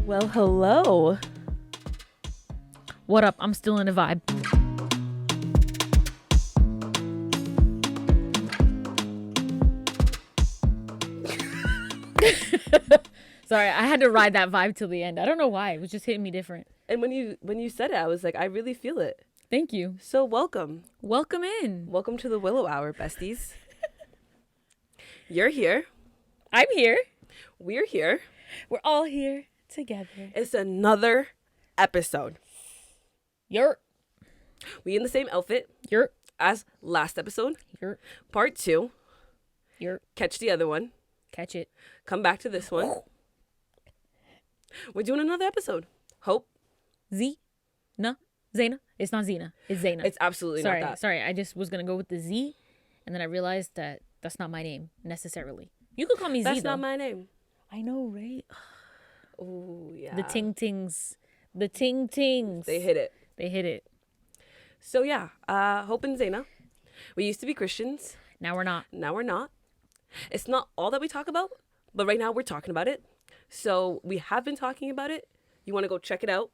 Well, hello. What up? I'm still in a vibe. Sorry, I had to ride that vibe till the end. I don't know why. It was just hitting me different. And when you said it, I was like, I really feel it. Thank you. So welcome. Welcome in. Welcome to the Willow Hour, besties. You're here. I'm here. We're here. We're all here together. It's another episode. We in the same outfit as last episode. Part 2. Catch the other one. Catch it. Come back to this one. We're doing another episode. Hope. Zena. It's not Zena. It's Zena. It's absolutely not that. Sorry. I just was going to go with the Z. And then I realized that that's not my name necessarily. You could call me Z, That's though. not my name. I know, right? Oh, yeah. The ting-tings. The ting-tings. They hit it. So, yeah. Hope and Zena. We used to be Christians. Now we're not. It's not all that we talk about, but right now we're talking about it. So we have been talking about it. You want to go check it out.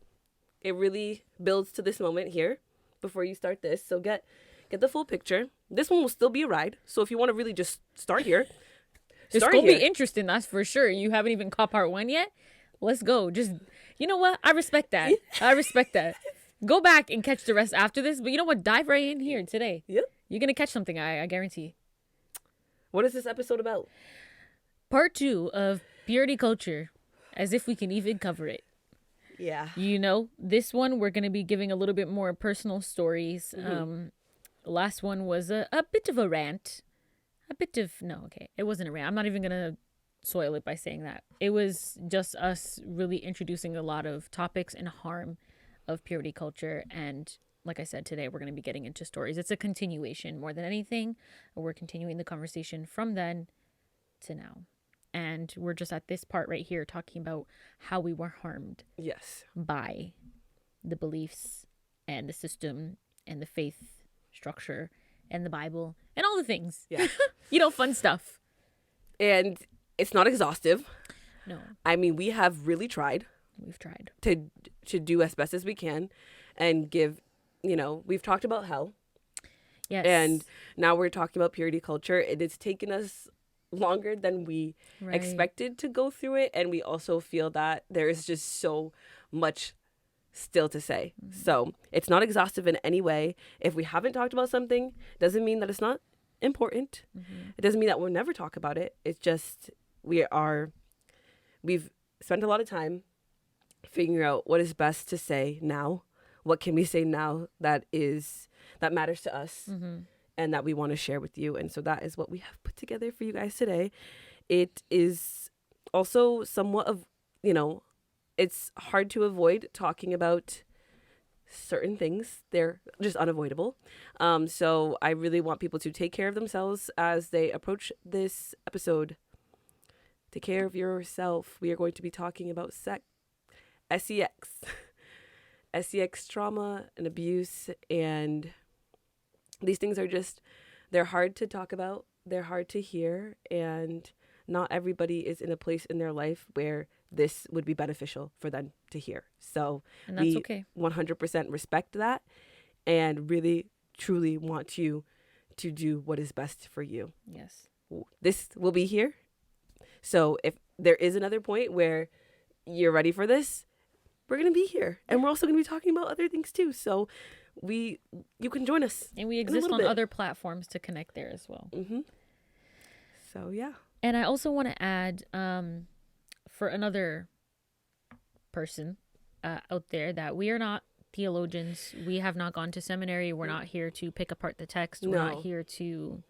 It really builds to this moment here before you start this. So get the full picture. This one will still be a ride. So if you want to really just start here. It's going to be interesting, that's for sure. You haven't even caught part 1 yet? Let's go. Just, you know what? I respect that. Go back and catch the rest after this. But you know what? Dive right in here today. Yep. You're going to catch something, I guarantee. What is this episode about? Part 2 of purity culture, as if we can even cover it. Yeah. You know, this one we're going to be giving a little bit more personal stories. Mm-hmm. Last one was a bit of a rant. It wasn't a rant. I'm not even going to soil it by saying that. It was just us really introducing a lot of topics and harm of purity culture. And like I said, today we're going to be getting into stories. It's a continuation more than anything. We're continuing the conversation from then to now. And we're just at this part right here talking about how we were harmed. Yes. By the beliefs and the system and the faith structure and the Bible and all the things. Yeah. Fun stuff. And it's not exhaustive. No. I mean, we have really tried. We've tried. To do as best as we can and give, we've talked about hell. Yes. And now we're talking about purity culture. It has taken us longer than we expected to go through it. And we also feel that there is just so much still to say. Mm-hmm. So it's not exhaustive in any way. If we haven't talked about something, doesn't mean that it's not important. Mm-hmm. It doesn't mean that we'll never talk about it. It's just we've spent a lot of time figuring out what is best to say now. What can we say now that matters to us, mm-hmm. and that we want to share with you. And so that is what we have put together for you guys today. It is also somewhat of, it's hard to avoid talking about certain things. They're just unavoidable. So I really want people to take care of themselves as they approach this episode. Take care of yourself. We are going to be talking about sex, sex trauma and abuse, and these things are they're hard to talk about, they're hard to hear, and not everybody is in a place in their life where this would be beneficial for them to hear. So and that's okay. 100% respect that and really, truly want you to do what is best for you. Yes. This will be here. So if there is another point where you're ready for this, we're going to be here. And we're also going to be talking about other things too. So you can join us. And we exist on other platforms to connect there as well. Mm-hmm. So, yeah. And I also want to add, for another person out there, that we are not theologians. We have not gone to seminary. We're not here to pick apart the text. We're not here to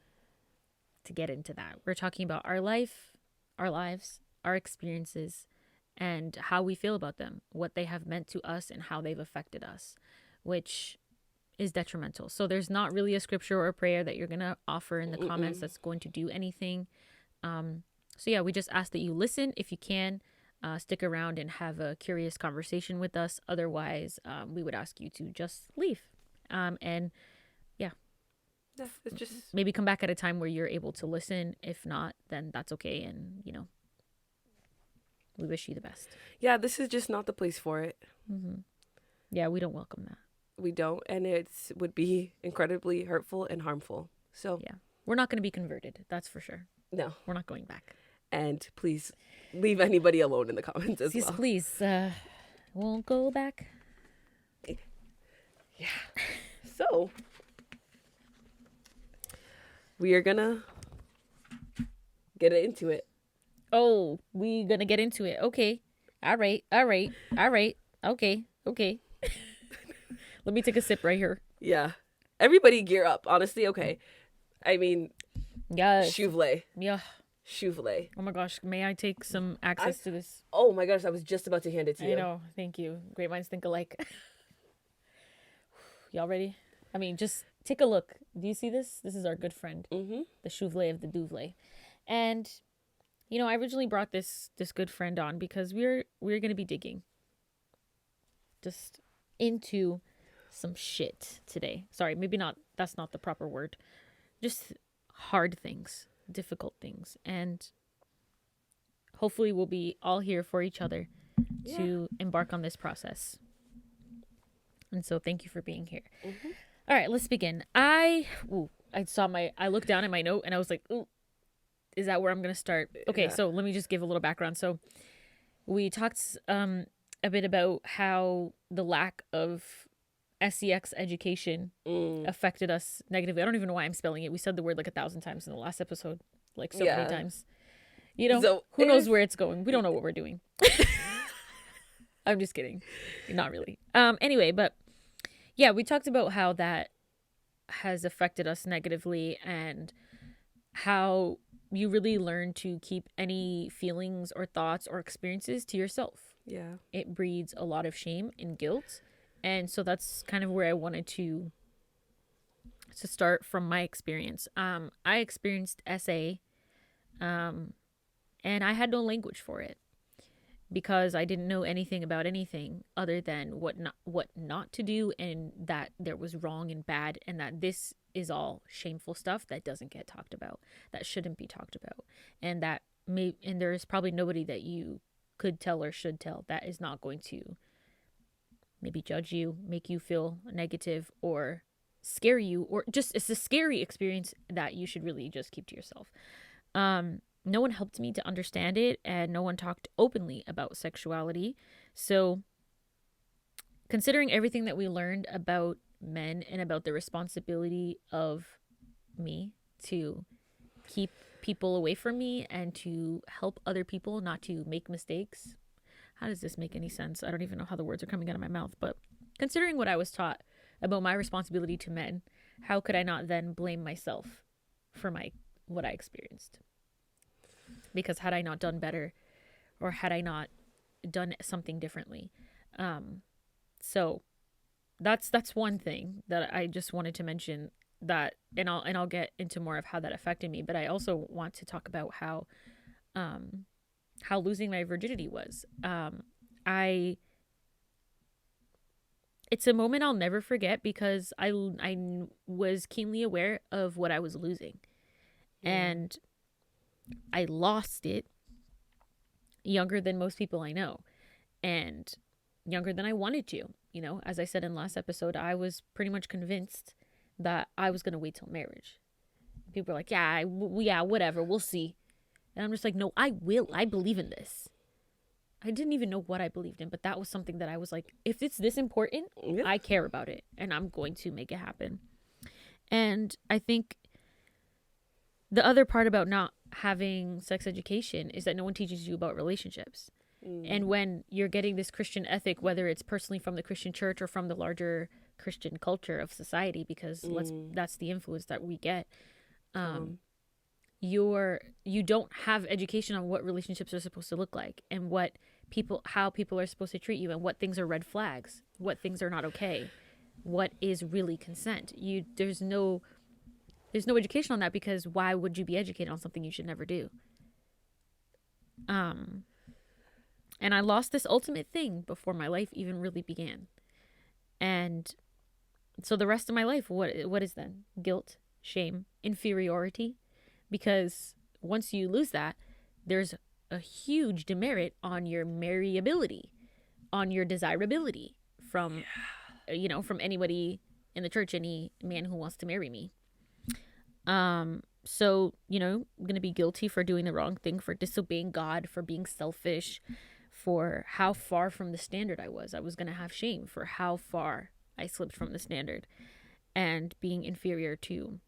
get into that. We're talking about our life, our lives, our experiences, and how we feel about them, what they have meant to us and how they've affected us, which is detrimental. So there's not really a scripture or a prayer that you're going to offer in the comments that's going to do anything. So yeah, we just ask that you listen if you can, stick around and have a curious conversation with us. Otherwise, we would ask you to just leave. And yeah, it's just maybe come back at a time where you're able to listen. If not, then that's okay. And we wish you the best. Yeah, this is just not the place for it. Yeah, we don't welcome that. We don't, and it would be incredibly hurtful and harmful. So yeah, we're not going to be converted. That's for sure. No, we're not going back. And please leave anybody alone in the comments as well. Please, won't go back. Yeah. So we are gonna get into it. Oh, we gonna get into it. Okay. All right. Okay. Let me take a sip right here. Yeah. Everybody gear up, honestly. Okay. I mean, yes. Chouvelet. Yeah. Chouvelet. Oh my gosh. May I take some access to this? Oh my gosh. I was just about to hand it to you. I know. Thank you. Great minds think alike. Y'all ready? I mean, just take a look. Do you see this? This is our good friend. The Chouvelet of the Duvlet. And, you know, I originally brought this good friend on because we're going to be digging just into some shit today. Sorry, maybe not. That's not the proper word. Just hard things, difficult things. And hopefully we'll be all here for each other to embark on this process. And so thank you for being here. All right, let's begin. I looked down at my note and I was like, ooh, is that where I'm going to start? Okay, so let me just give a little background. So we talked a bit about how the lack of SEX education affected us negatively. I don't even know why I'm spelling it. We said the word like 1,000 times in the last episode, like so many times. You know, so who knows where it's going? We don't know what we're doing. I'm just kidding. Not really. Anyway, but yeah, we talked about how that has affected us negatively and how you really learn to keep any feelings or thoughts or experiences to yourself. Yeah. It breeds a lot of shame and guilt. And so that's kind of where I wanted to start from my experience. I experienced SA, and I had no language for it because I didn't know anything about anything other than what not to do, and that there was wrong and bad, and that this is all shameful stuff that doesn't get talked about, that shouldn't be talked about, and there is probably nobody that you could tell or should tell that is not going to maybe judge you, make you feel negative, or scare you, or just it's a scary experience that you should really just keep to yourself. No one helped me to understand it, and no one talked openly about sexuality. So considering everything that we learned about men and about the responsibility of me to keep people away from me and to help other people not to make mistakes. How does this make any sense? I don't even know how the words are coming out of my mouth, but considering what I was taught about my responsibility to men, how could I not then blame myself for what I experienced? Because had I not done better, or had I not done something differently? So that's one thing that I just wanted to mention, that, and I'll get into more of how that affected me. But I also want to talk about how losing my virginity was. It's a moment I'll never forget because I was keenly aware of what I was losing, and I lost it younger than most people I know, and younger than I wanted to. You know, as I said in last episode, I was pretty much convinced that I was going to wait till marriage. People were like, yeah, whatever, we'll see. And I'm just like, no, I will. I believe in this. I didn't even know what I believed in, but that was something that I was like, if it's this important, I care about it, and I'm going to make it happen. And I think the other part about not having sex education is that no one teaches you about relationships. And when you're getting this Christian ethic, whether it's personally from the Christian church or from the larger Christian culture of society, because that's the influence that we get, you don't have education on what relationships are supposed to look like, and how people are supposed to treat you, and what things are red flags, what things are not okay, what is really consent. There's no education on that, because why would you be educated on something you should never do? And I lost this ultimate thing before my life even really began. And so the rest of my life, what is then? Guilt, shame, inferiority. Because once you lose that, there's a huge demerit on your marryability, on your desirability from, from anybody in the church, any man who wants to marry me. So, I'm going to be guilty for doing the wrong thing, for disobeying God, for being selfish, for how far from the standard I was. I was going to have shame for how far I slipped from the standard and being inferior to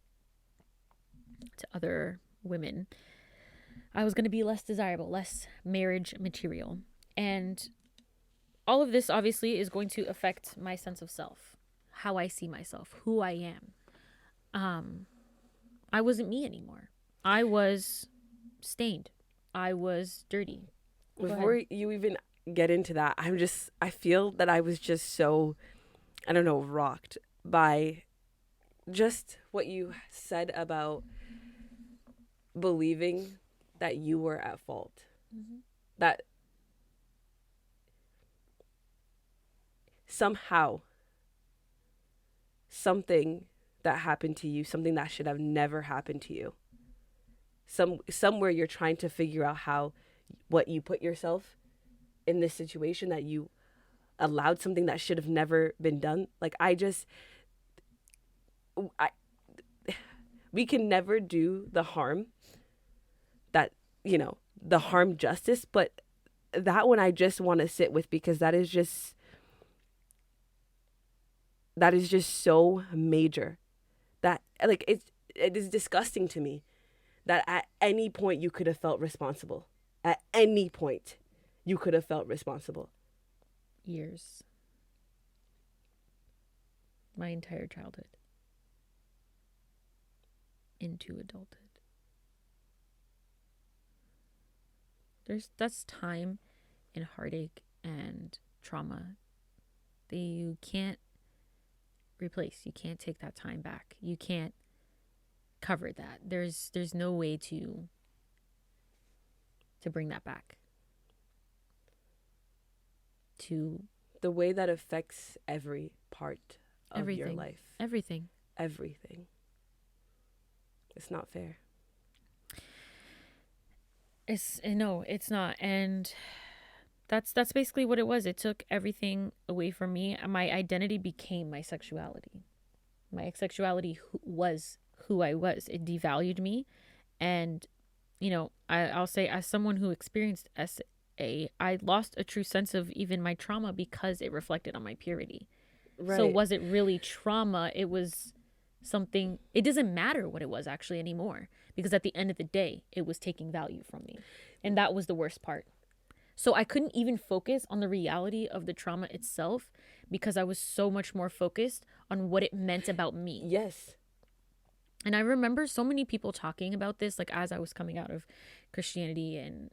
other women. I was going to be less desirable, less marriage material. And all of this obviously is going to affect my sense of self, how I see myself, who I am. I wasn't me anymore. I was stained. I was dirty. Before you even get into that, I feel that I was just so, I don't know, rocked by just what you said about believing that you were at fault. Mm-hmm. That somehow something that happened to you, something that should have never happened to you, somewhere you're trying to figure out what you put yourself in this situation, that you allowed something that should have never been done. Like, we can never do the harm that, the harm justice, but that one I just want to sit with, because that is just so major that, like, it is disgusting to me that at any point you could have felt responsible. At any point you could have felt responsible. Years. My entire childhood. Into adulthood. That's time and heartache and trauma that you can't replace. You can't take that time back. You can't cover that. There's no way to bring that back. To the way that affects every part of your life. Everything. It's not fair. It's not. And that's basically what it was. It took everything away from me. My identity became my sexuality. My sexuality was who I was. It devalued me. And, I'll say, as someone who experienced SA, I lost a true sense of even my trauma because it reflected on my purity. Right. So was it really trauma? It was something. It doesn't matter what it was actually anymore, because at the end of the day, it was taking value from me. And that was the worst part. So I couldn't even focus on the reality of the trauma itself, because I was so much more focused on what it meant about me. Yes. And I remember so many people talking about this, like, as I was coming out of Christianity and,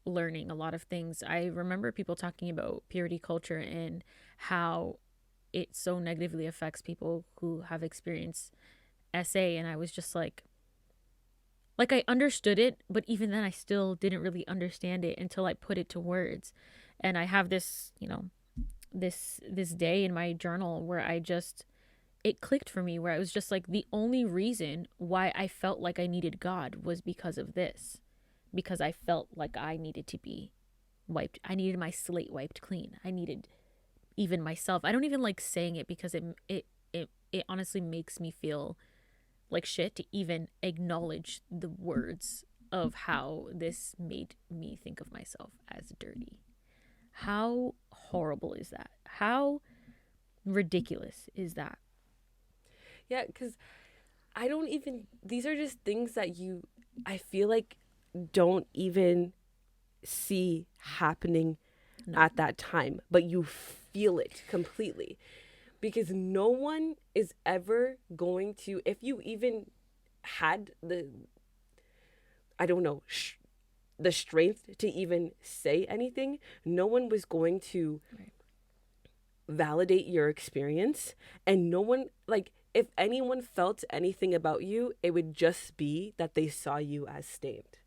learning a lot of things. I remember people talking about purity culture and how it so negatively affects people who have experienced SA. And I was just like I understood it, but even then I still didn't really understand it until I put it to words. And I have this, this day in my journal where it clicked for me, where I was just like, the only reason why I felt like I needed God was because of this. Because I felt like I needed to be wiped. I needed my slate wiped clean. I needed even myself. I don't even like saying it, because it honestly makes me feel like shit to even acknowledge the words of how this made me think of myself as dirty. How horrible is that? How ridiculous is that? Yeah, because these are just things that I feel like don't even see happening at that time, but you feel it completely, because no one is ever going to, if you even had the strength to even say anything, no one was going to validate your experience. And no one, like, if anyone felt anything about you, it would just be that they saw you as stained.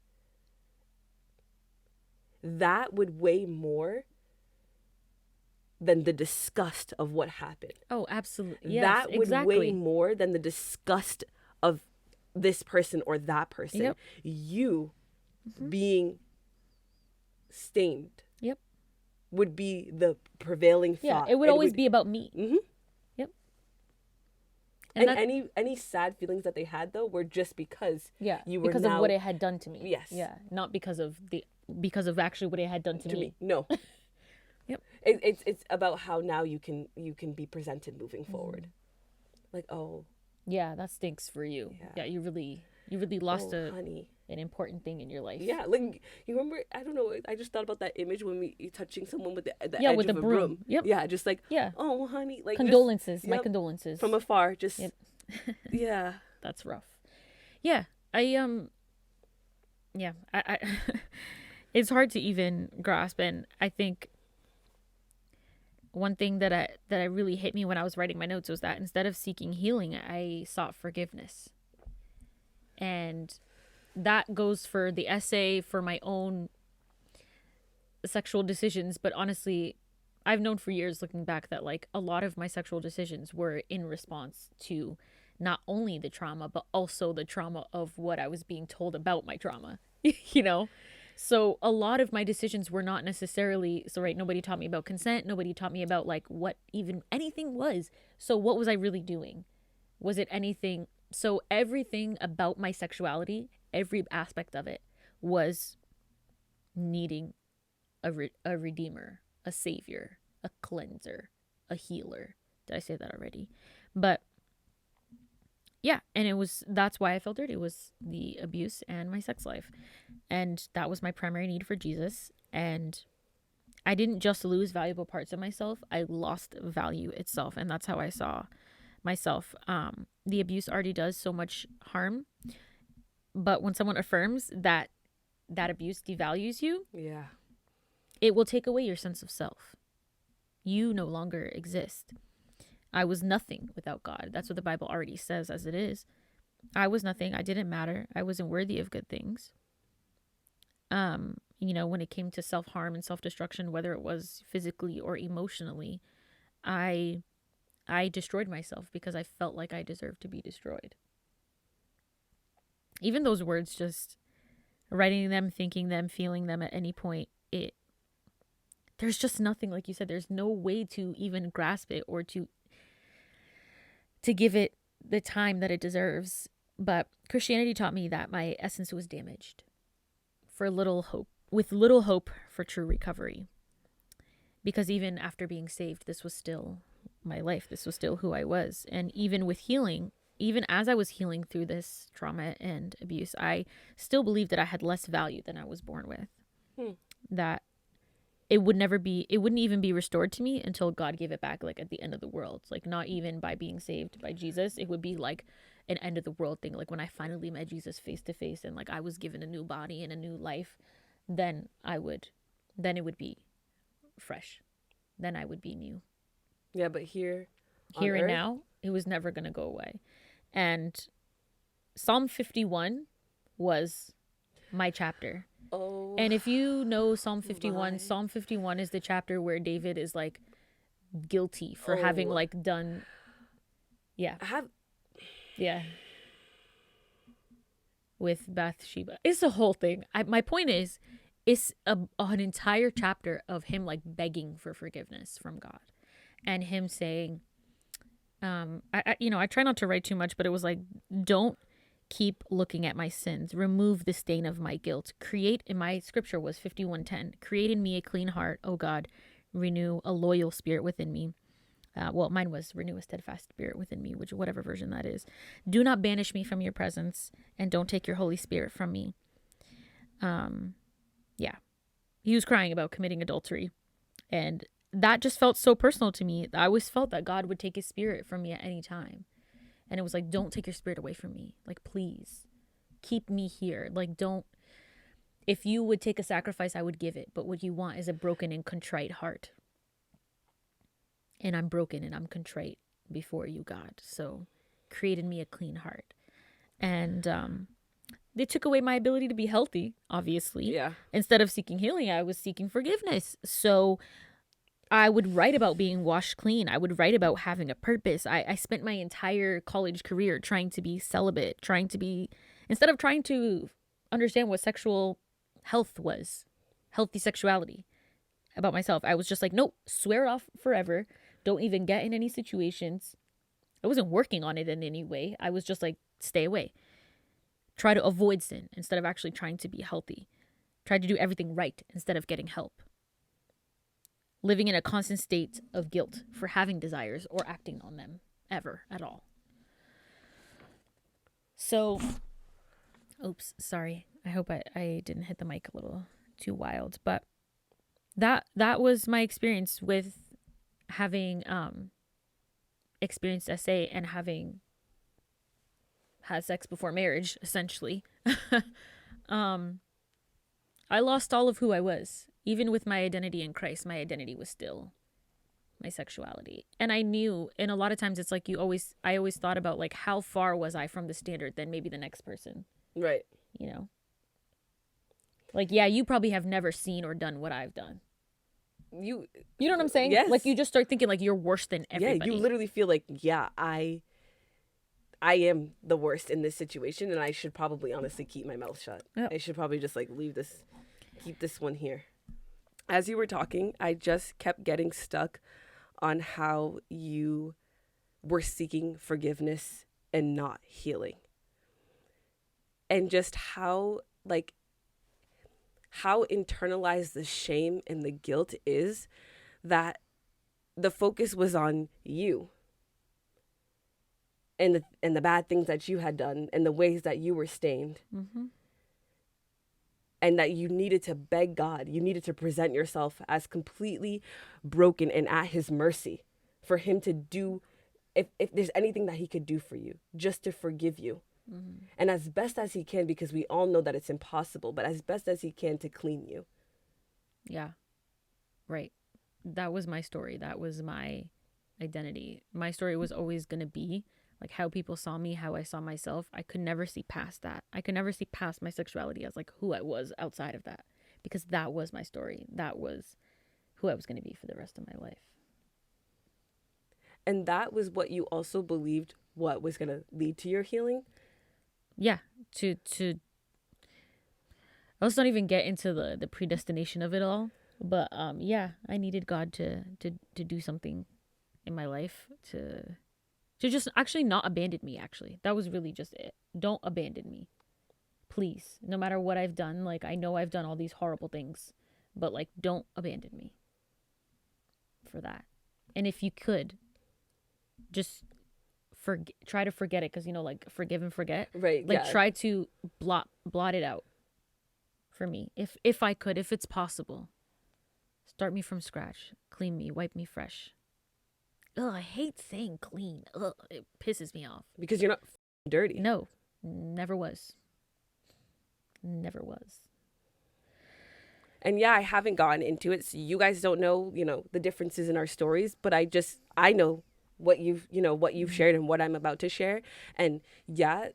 That would weigh more than the disgust of what happened. Oh, absolutely. Yes, that would exactly. weigh more than the disgust of this person or that person. Yep. You being stained. Yep. Would be the prevailing thought. It would always be about me. Mm-hmm. Yep. And any sad feelings that they had though were just because you were because of what it had done to me. Yes. Yeah. Not because of actually what it had done to me. No. Yep. It's about how now you can be presented moving forward. Like, oh. Yeah, that stinks for you. Yeah, you really lost honey. An important thing in your life. Yeah, like you remember, I don't know, I just thought about that image when you touching someone with the edge with of the a broom. Yep. Yeah, just like, oh honey, like condolences. Just, my condolences. From afar, just yeah. That's rough. Yeah. I it's hard to even grasp, and I think one thing that really hit me when I was writing my notes was that instead of seeking healing, I sought forgiveness. And that goes for the essay, for my own sexual decisions. But honestly, I've known for years, looking back, that like a lot of my sexual decisions were in response to not only the trauma, but also the trauma of what I was being told about my trauma, you know? So a lot of my decisions were not necessarily, nobody taught me about consent. Nobody taught me about like what even anything was. So what was I really doing? Was it anything? So everything about my sexuality, every aspect of it, was needing a redeemer, a savior, a cleanser, a healer. Did I say that already? But yeah, and that's why I felt dirty, was the abuse and my sex life. And that was my primary need for Jesus. And I didn't just lose valuable parts of myself, I lost value itself. And that's how I saw myself. The abuse already does so much harm. But when someone affirms that abuse devalues you, it will take away your sense of self. You no longer exist. I was nothing without God. That's what the Bible already says as it is. I was nothing. I didn't matter. I wasn't worthy of good things. When it came to self-harm and self-destruction, whether it was physically or emotionally, I destroyed myself because I felt like I deserved to be destroyed. Even those words, just writing them, thinking them, feeling them at any point, there's just nothing, like you said, there's no way to even grasp it or to give it the time that it deserves. But Christianity taught me that my essence was damaged with little hope for true recovery. Because even after being saved, this was still my life. This was still who I was. And even with healing, even as I was healing through this trauma and abuse, I still believed that I had less value than I was born with. That it wouldn't even be restored to me until God gave it back, like at the end of the world. Like not even by being saved by Jesus. It would be like an end of the world thing. Like when I finally met Jesus face to face and like I was given a new body and a new life, then it would be fresh. Then I would be new. Yeah, but here and now, it was never going to go away. And Psalm 51 was my chapter. Oh. And if you know Psalm 51, Psalm 51 is the chapter where David is like guilty for having like done. Yeah. With Bathsheba. It's a whole thing. My point is, it's an entire chapter of him like begging for forgiveness from God. And him saying, I try not to write too much, but it was like, don't keep looking at my sins. Remove the stain of my guilt. In my scripture was 51:10. Create in me a clean heart, O God. Renew a loyal spirit within me. Mine was renew a steadfast spirit within me, whatever version that is. Do not banish me from your presence, and don't take your Holy Spirit from me. He was crying about committing adultery, and that just felt so personal to me. I always felt that God would take his spirit from me at any time. And it was like, don't take your spirit away from me. Like, please keep me here. Like, if you would take a sacrifice, I would give it. But what you want is a broken and contrite heart. And I'm broken and I'm contrite before you, God. So create in me a clean heart. And they took away my ability to be healthy, obviously. Yeah. Instead of seeking healing, I was seeking forgiveness. So I would write about being washed clean. I would write about having a purpose. I spent my entire college career trying to be celibate, instead of trying to understand what sexual health was, healthy sexuality about myself. I was just like, nope, swear it off forever. Don't even get in any situations. I wasn't working on it in any way. I was just like, stay away. Try to avoid sin instead of actually trying to be healthy. Try to do everything right instead of getting help. Living in a constant state of guilt for having desires or acting on them ever at all. So, oops, sorry. I hope I didn't hit the mic a little too wild, but that was my experience with having experienced SA and having had sex before marriage, essentially. I lost all of who I was. Even with my identity in Christ, my identity was still my sexuality. And I knew, and a lot of times it's like I always thought about like how far was I from the standard than maybe the next person. Right. You know? Like, yeah, you probably have never seen or done what I've done. You know what I'm saying? Yes. Like, you just start thinking like you're worse than everybody. Yeah, you literally feel like, yeah, I am the worst in this situation, and I should probably honestly keep my mouth shut. Yep. I should probably just like keep this one here. As you were talking, I just kept getting stuck on how you were seeking forgiveness and not healing. And just how internalized the shame and the guilt is that the focus was on you and the bad things that you had done and the ways that you were stained. Mm-hmm. And that you needed to beg God, you needed to present yourself as completely broken and at his mercy for him to do, if there's anything that he could do for you, just to forgive you. Mm-hmm. And as best as he can, because we all know that it's impossible, but as best as he can to clean you. Yeah, right. That was my story. That was my identity. My story was always going to be like how people saw me, how I saw myself. I could never see past that. I could never see past my sexuality as like who I was outside of that, because that was my story. That was who I was going to be for the rest of my life. And that was what you also believed what was going to lead to your healing? Yeah. Let's not even get into the predestination of it all. But yeah, I needed God to do something in my life to just actually not abandon me, actually. That was really just it. Don't abandon me. Please. No matter what I've done, like I know I've done all these horrible things, but like don't abandon me for that. And if you could, just try to forget it, because you know, like forgive and forget. Right. Like try to blot it out for me. If I could, if it's possible. Start me from scratch. Clean me, wipe me fresh. Ugh, I hate saying clean. Ugh, it pisses me off. Because you're not dirty. No, never was. Never was. And yeah, I haven't gotten into it, so you guys don't know, the differences in our stories, but I know what you've shared and what I'm about to share. And yeah,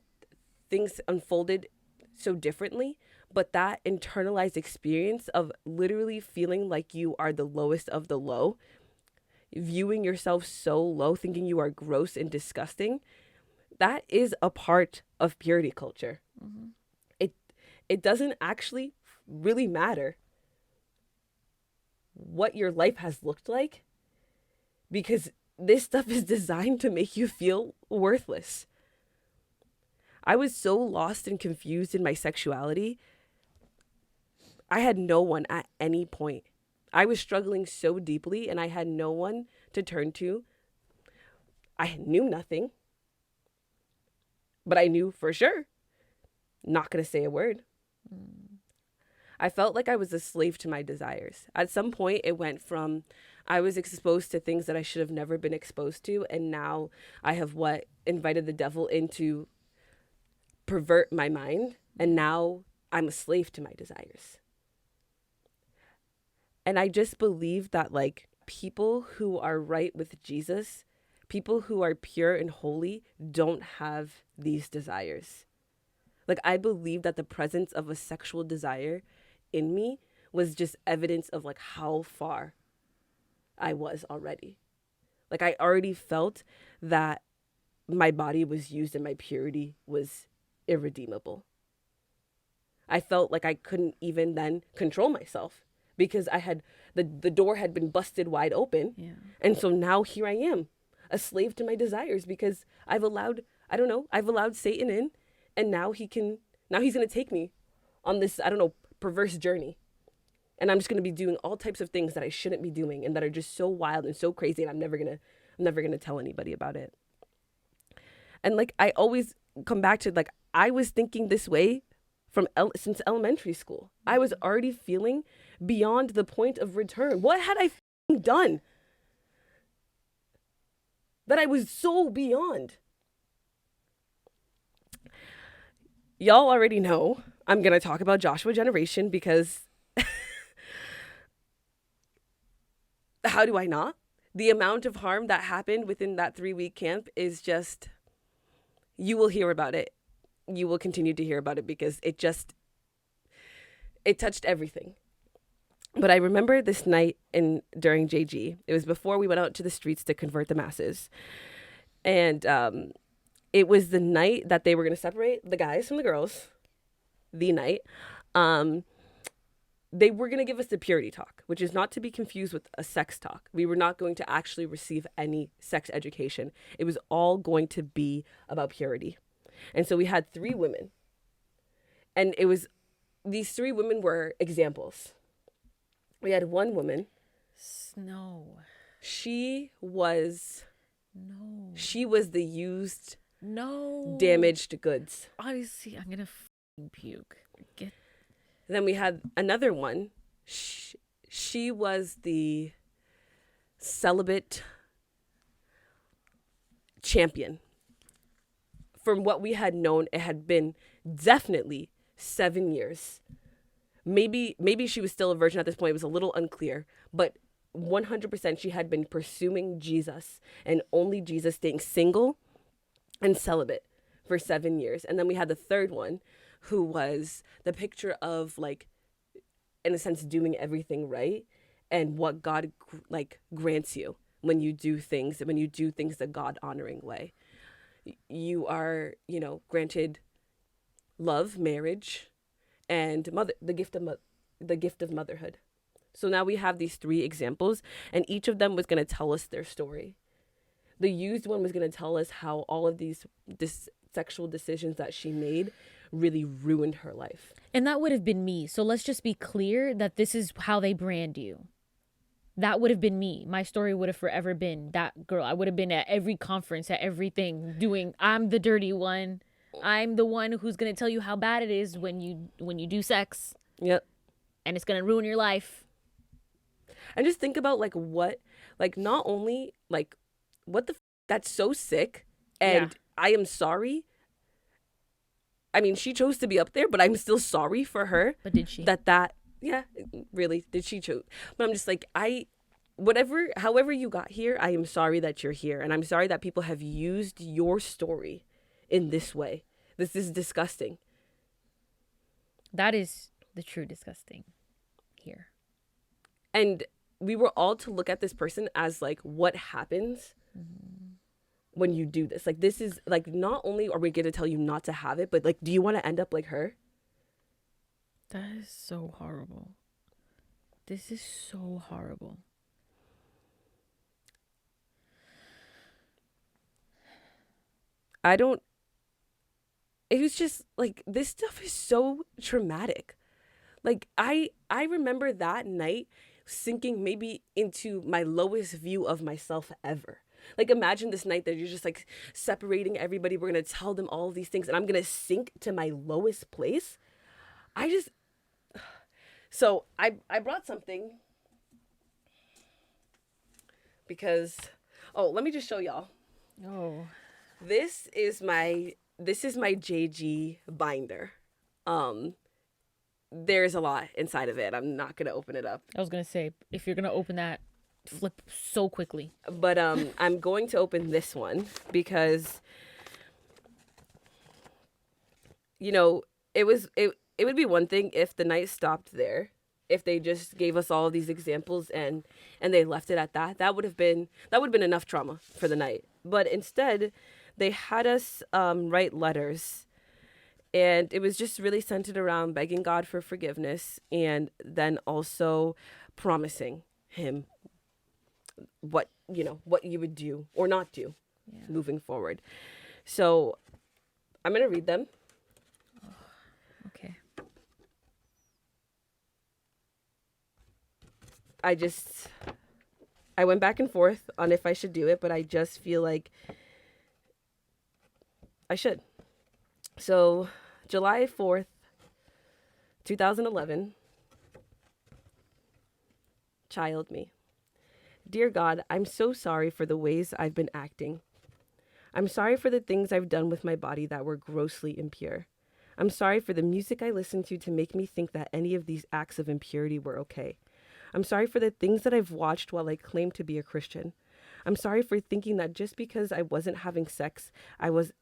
things unfolded so differently, but that internalized experience of literally feeling like you are the lowest of the low, viewing yourself so low, thinking you are gross and disgusting, that is a part of purity culture. Mm-hmm. It doesn't actually really matter what your life has looked like, because this stuff is designed to make you feel worthless. I was so lost and confused in my sexuality. I had no one at any point. I was struggling so deeply and I had no one to turn to. I knew nothing, but I knew for sure not going to say a word. I felt like I was a slave to my desires. At some point, it went from I was exposed to things that I should have never been exposed to, and now I have invited the devil in to pervert my mind, and now I'm a slave to my desires. And I just believe that like people who are right with Jesus, people who are pure and holy, don't have these desires. Like I believe that the presence of a sexual desire in me was just evidence of like how far I was already. Like I already felt that my body was used and my purity was irredeemable. I felt like I couldn't even then control myself because I had the door had been busted wide open. Yeah. And so now here I am, a slave to my desires, because I've allowed Satan in, and now he's going to take me on this, perverse journey. And I'm just going to be doing all types of things that I shouldn't be doing and that are just so wild and so crazy, and I'm never going to tell anybody about it. And like, I always come back to, like, I was thinking this way since elementary school. I was already feeling beyond the point of return. What had I done that I was so beyond? Y'all already know I'm going to talk about Joshua Generation, because how do I not? The amount of harm that happened within that 3-week camp is just, you will hear about it. You will continue to hear about it, because it touched everything. But I remember this night during JG. It was before we went out to the streets to convert the masses. And it was the night that they were going to separate the guys from the girls. The night. They were going to give us the purity talk, which is not to be confused with a sex talk. We were not going to actually receive any sex education. It was all going to be about purity. And so we had 3 women. And these 3 women were examples. We had one woman. No. She was the used, damaged goods. Honestly, I'm going to puke. Then we had another one. She was the celibate champion. From what we had known, it had been definitely 7 years. Maybe she was still a virgin at this point. It was a little unclear, but 100% she had been pursuing Jesus and only Jesus, staying single and celibate for 7 years. And then we had the third one, who was the picture of, like, in a sense, doing everything right, and what God grants you when you do things the God honoring way. You are, granted love, marriage, and the gift of motherhood. So now we have these 3 examples, and each of them was going to tell us their story. The used one was going to tell us how all of these sexual decisions that she made really ruined her life. And that would have been me. So let's just be clear that this is how they brand you. That would have been me. My story would have forever been that girl. I would have been at every conference, at everything, I'm the dirty one. I'm the one who's going to tell you how bad it is when you do sex. Yep. And it's going to ruin your life. And just think about not only what that's so sick. And I am sorry. I mean, she chose to be up there, but I'm still sorry for her. But did she? Yeah, really, did she choose? But I'm just like, however you got here, I am sorry that you're here. And I'm sorry that people have used your story in this way. This is disgusting. That is the true disgusting here. And we were all to look at this person as, like, what happens when you do this. Like, this is, like, not only are we going to tell you not to have it, but, like, do you want to end up like her? That is so horrible. This is so horrible. It was just, like, this stuff is so traumatic. Like, I remember that night sinking maybe into my lowest view of myself ever. Like, imagine this night that you're just, like, separating everybody. We're going to tell them all of these things, and I'm going to sink to my lowest place. So I brought something because, let me just show y'all. Oh. This is my JG binder. There's a lot inside of it. I'm not going to open it up. I was going to say, if you're going to open that, flip so quickly. But I'm going to open this one because, it would be one thing if the night stopped there, if they just gave us all of these examples and they left it at that. That would have been enough trauma for the night. But instead, they had us write letters, And it was just really centered around begging God for forgiveness and then also promising him what, what you would do or not do moving forward. So I'm going to read them. Okay. I went back and forth on if I should do it, but I just feel like I should. So, July 4th, 2011, child me. Dear God, I'm so sorry for the ways I've been acting. I'm sorry for the things I've done with my body that were grossly impure. I'm sorry for the music I listened to make me think that any of these acts of impurity were okay. I'm sorry for the things that I've watched while I claim to be a Christian. I'm sorry for thinking that just because I wasn't having sex, I was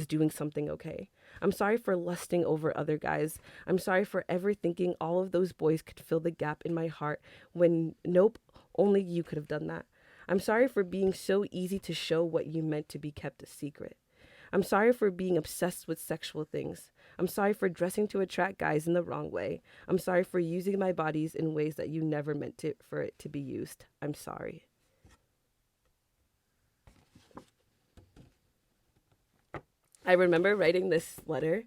doing something okay. I'm sorry for lusting over other guys. I'm sorry for ever thinking all of those boys could fill the gap in my heart when nope, only you could have done that. I'm sorry for being so easy to show what you meant to be kept a secret. I'm sorry for being obsessed with sexual things. I'm sorry for dressing to attract guys in the wrong way. I'm sorry for using my bodies in ways that you never meant for it to be used. I'm sorry. I remember writing this letter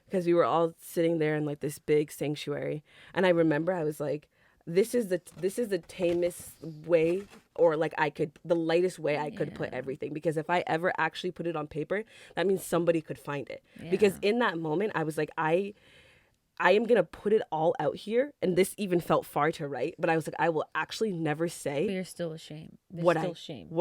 because we were all sitting there in like this big sanctuary, and I remember I was like, this is the tamest way, or like the lightest way I could put everything, because if I ever actually put it on paper, that means somebody could find it. Because in that moment I was like, I am going to put it all out here, and this even felt far to write, but I was like, I will actually never say, But you're still ashamed. what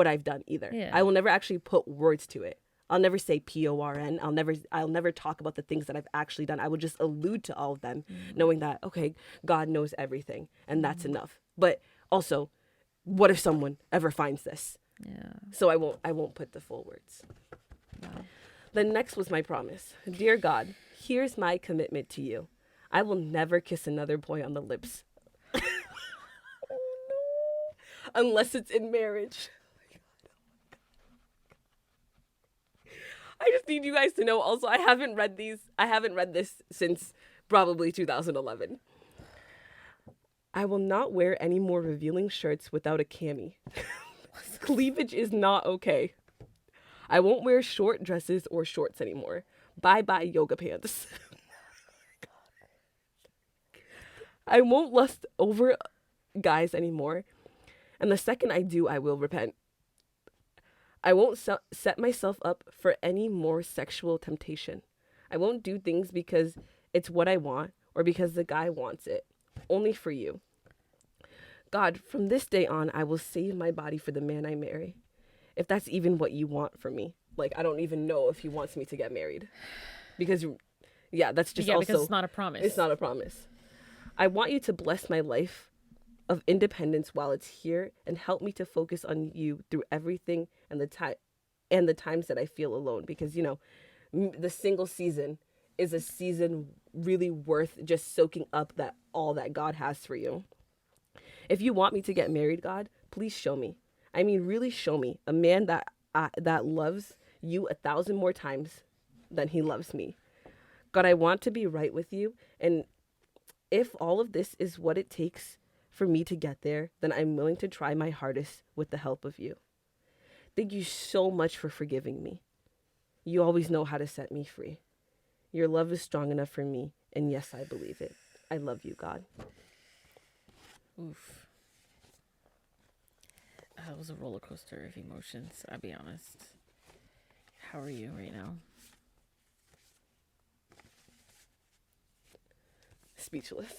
I've done either. Yeah. I will never actually put words to it. I'll never say PORN. I'll never talk about the things that I've actually done. I will just allude to all of them, knowing that, okay, God knows everything, and that's enough. But also, what if someone ever finds this? Yeah. So I won't put the full words. Wow. Then next was my promise. Dear God, here's my commitment to you. I will never kiss another boy on the lips. Oh, no. Unless it's in marriage. I just need you guys to know also, I haven't read this since probably 2011. I will not wear any more revealing shirts without a cami. Cleavage is not okay. I won't wear short dresses or shorts anymore. Bye-bye yoga pants. I won't lust over guys anymore. And the second I do, I will repent. I won't set myself up for any more sexual temptation. I won't do things because it's what I want or because the guy wants it. Only for you. God, from this day on, I will save my body for the man I marry. If that's even what you want for me. Like, I don't even know if he wants me to get married. Because, that's just also... because it's not a promise. It's not a promise. I want you to bless my life of independence while it's here, and help me to focus on you through everything and the times that I feel alone, because the single season is a season really worth just soaking up all that God has for you. If you want me to get married, God, please show me. I mean, really show me a man that loves you 1,000 more times than he loves me. God, I want to be right with you, and if all of this is what it takes for me to get there, then I'm willing to try my hardest with the help of you. Thank you so much for forgiving me. You always know how to set me free. Your love is strong enough for me, and yes, I believe it. I love you, God. Oof. That was a roller coaster of emotions, I'll be honest. How are you right now? Speechless.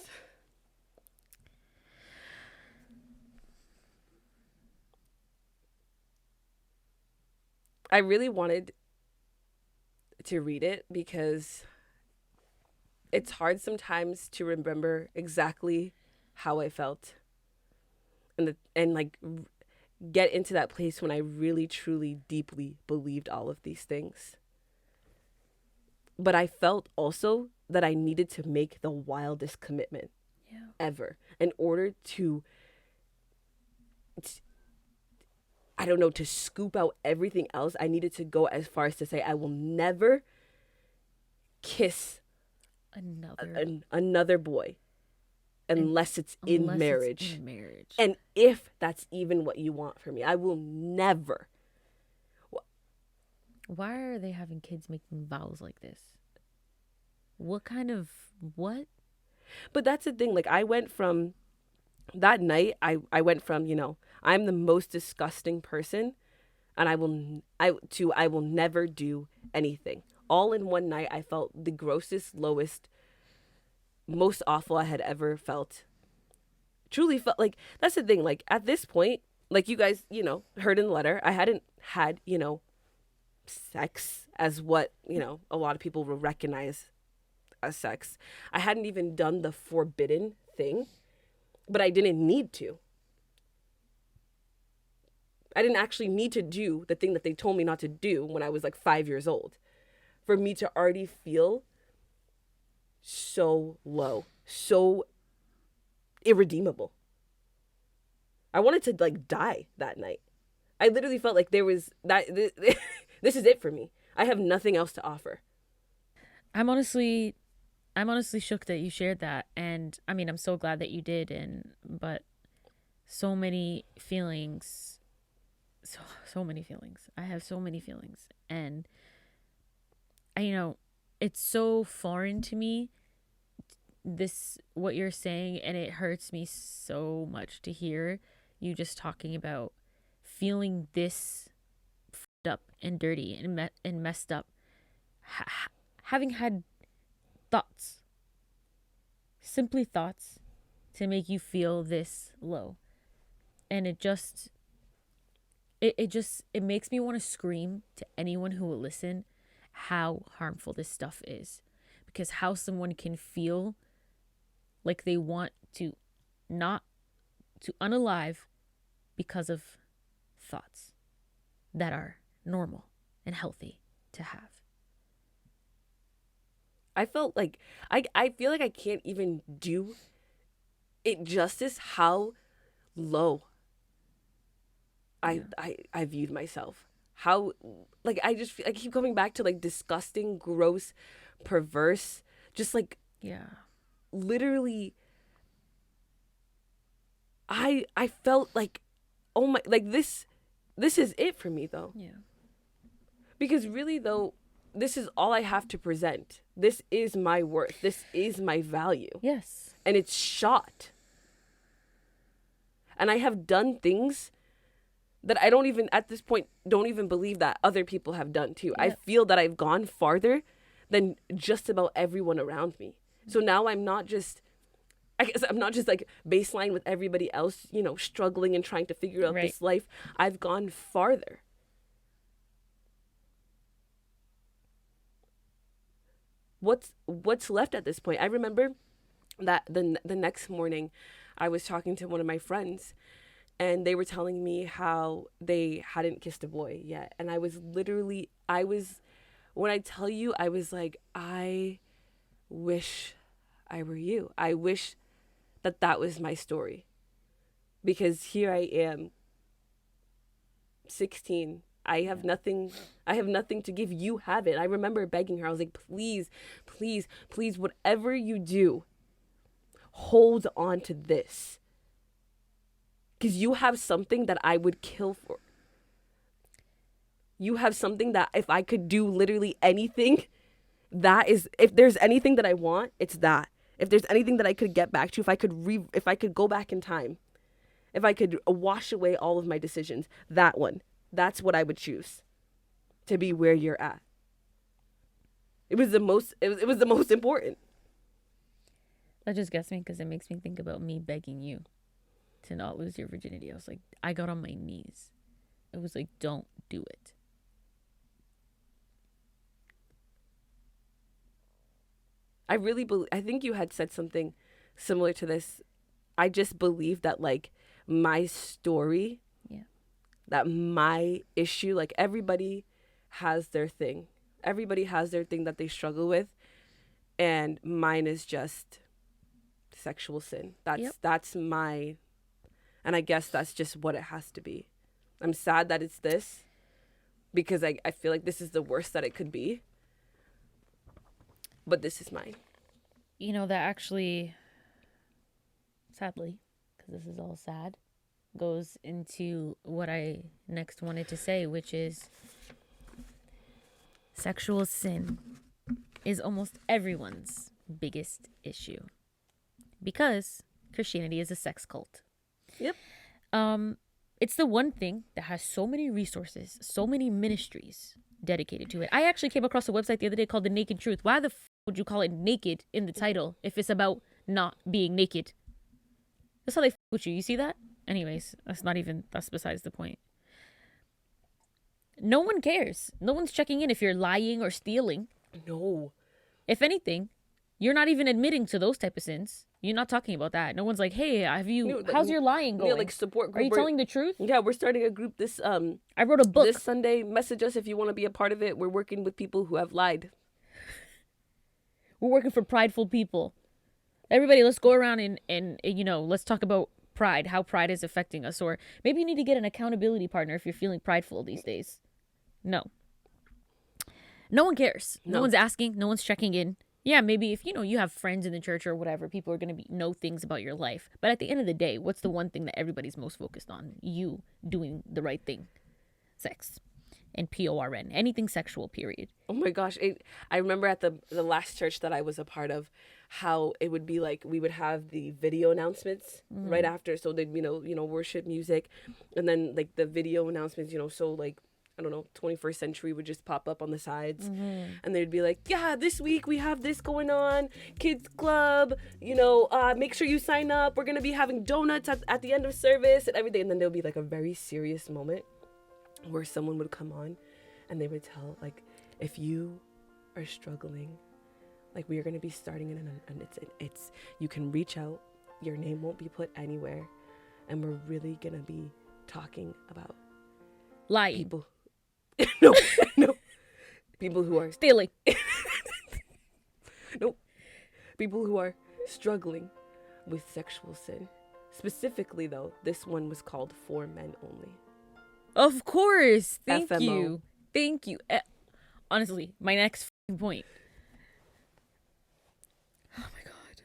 I really wanted to read it because it's hard sometimes to remember exactly how I felt and get into that place when I really, truly, deeply believed all of these things. But I felt also that I needed to make the wildest commitment ever in order to scoop out everything else. I needed to go as far as to say, I will never kiss Another. another boy unless it's in marriage. It's in marriage. And if that's even what you want for me, I will never. Why are they having kids making vows like this? What? But that's the thing. Like, I went from that night, I went from, I'm the most disgusting person, and I will never do anything. All in one night, I felt the grossest, lowest, most awful I had ever felt. Truly felt like, that's the thing. Like, at this point, like you guys, heard in the letter, I hadn't had, sex as what, a lot of people will recognize as sex. I hadn't even done the forbidden thing, but I didn't need to. I didn't actually need to do the thing that they told me not to do when I was like 5 years old for me to already feel so low, so irredeemable. I wanted to like die that night. I literally felt like there was that this is it for me. I have nothing else to offer. I'm honestly shook that you shared that, and I mean, I'm so glad that you did, but so many feelings, so many feelings. I have so many feelings, and it's so foreign to me, what you're saying, and it hurts me so much to hear you just talking about feeling this f***ed up and dirty and messed up, having had thoughts, simply thoughts, to make you feel this low. And it makes me want to scream to anyone who will listen how harmful this stuff is, because how someone can feel like they want to unalive because of thoughts that are normal and healthy to have. I felt like I feel like I can't even do it justice how low I viewed myself. How, like, I keep coming back to like disgusting, gross, perverse, just like, literally I felt like, oh my, like this is it for me though. Yeah. Because really though, this is all I have to present. This is my worth. This is my value. Yes. And it's shot. And I have done things that I don't even, at this point, don't even believe that other people have done too. Yep. I feel that I've gone farther than just about everyone around me. So now I'm not just like baseline with everybody else, struggling and trying to figure out this life. I've gone farther. What's left at this point? I remember that the next morning I was talking to one of my friends, and they were telling me how they hadn't kissed a boy yet. And when I tell you, I was like, I wish I were you. I wish that was my story. Because here I am, 16. I have nothing to give. You have it. I remember begging her. I was like, please, please, please, whatever you do, hold on to this. Because you have something that I would kill for. You have something that if I could do literally anything, if there's anything that I want, it's that. If there's anything that I could get back to, if I could go back in time, if I could wash away all of my decisions, that one, that's what I would choose, to be where you're at. It was the most important. That just gets me, because it makes me think about me begging you to not lose your virginity. I was like, I got on my knees. It was like, don't do it. I think you had said something similar to this. I just believe that like my story, that my issue, like everybody has their thing. Everybody has their thing that they struggle with. And mine is just sexual sin. That's my, and I guess that's just what it has to be. I'm sad that it's this, because I feel like this is the worst that it could be. but this is mine. You know, that actually, sadly, because this is all sad, goes into what I next wanted to say, which is sexual sin is almost everyone's biggest issue because Christianity is a sex cult. Yep. It's the one thing that has so many resources, so many ministries dedicated to it. I actually came across a website the other day called The Naked Truth. Why the would you call it naked in the title if it's about not being naked? That's how they with you. You see that? Anyways, that's besides the point. No one cares. No one's checking in if you're lying or stealing. No. If anything, you're not even admitting to those type of sins. You're not talking about that. No one's like, hey, how's your lying going? Yeah, like support group. Are you telling the truth? Yeah, we're starting a group I wrote a book this Sunday. Message us if you want to be a part of it. We're working with people who have lied. We're working for prideful people. Everybody, let's go around and let's talk about pride, how pride is affecting us. Or maybe you need to get an accountability partner if you're feeling prideful these days. No one cares. No one's asking. No one's checking in. Yeah, maybe if you have friends in the church or whatever, people are going to know things about your life. But at the end of the day, what's the one thing that everybody's most focused on? You doing the right thing. Sex. And PORN. Anything sexual, period. Oh my gosh. I remember at the last church that I was a part of, how it would be like we would have the video announcements right after. So they'd, worship music. And then like the video announcements, so like, I don't know, 21st century would just pop up on the sides. And they'd be like, yeah, this week we have this going on. Kids club, make sure you sign up. We're going to be having donuts at the end of service and everything. And then there'll be like a very serious moment where someone would come on and they would tell, like, if you are struggling, like, we are going to be starting and it's you can reach out. Your name won't be put anywhere. And we're really going to be talking about lying. People. No. People who are stealing. Nope. People who are struggling with sexual sin. Specifically, though, this one was called For Men Only. Of course. Thank FMO. you. Honestly, my next point. Oh my God.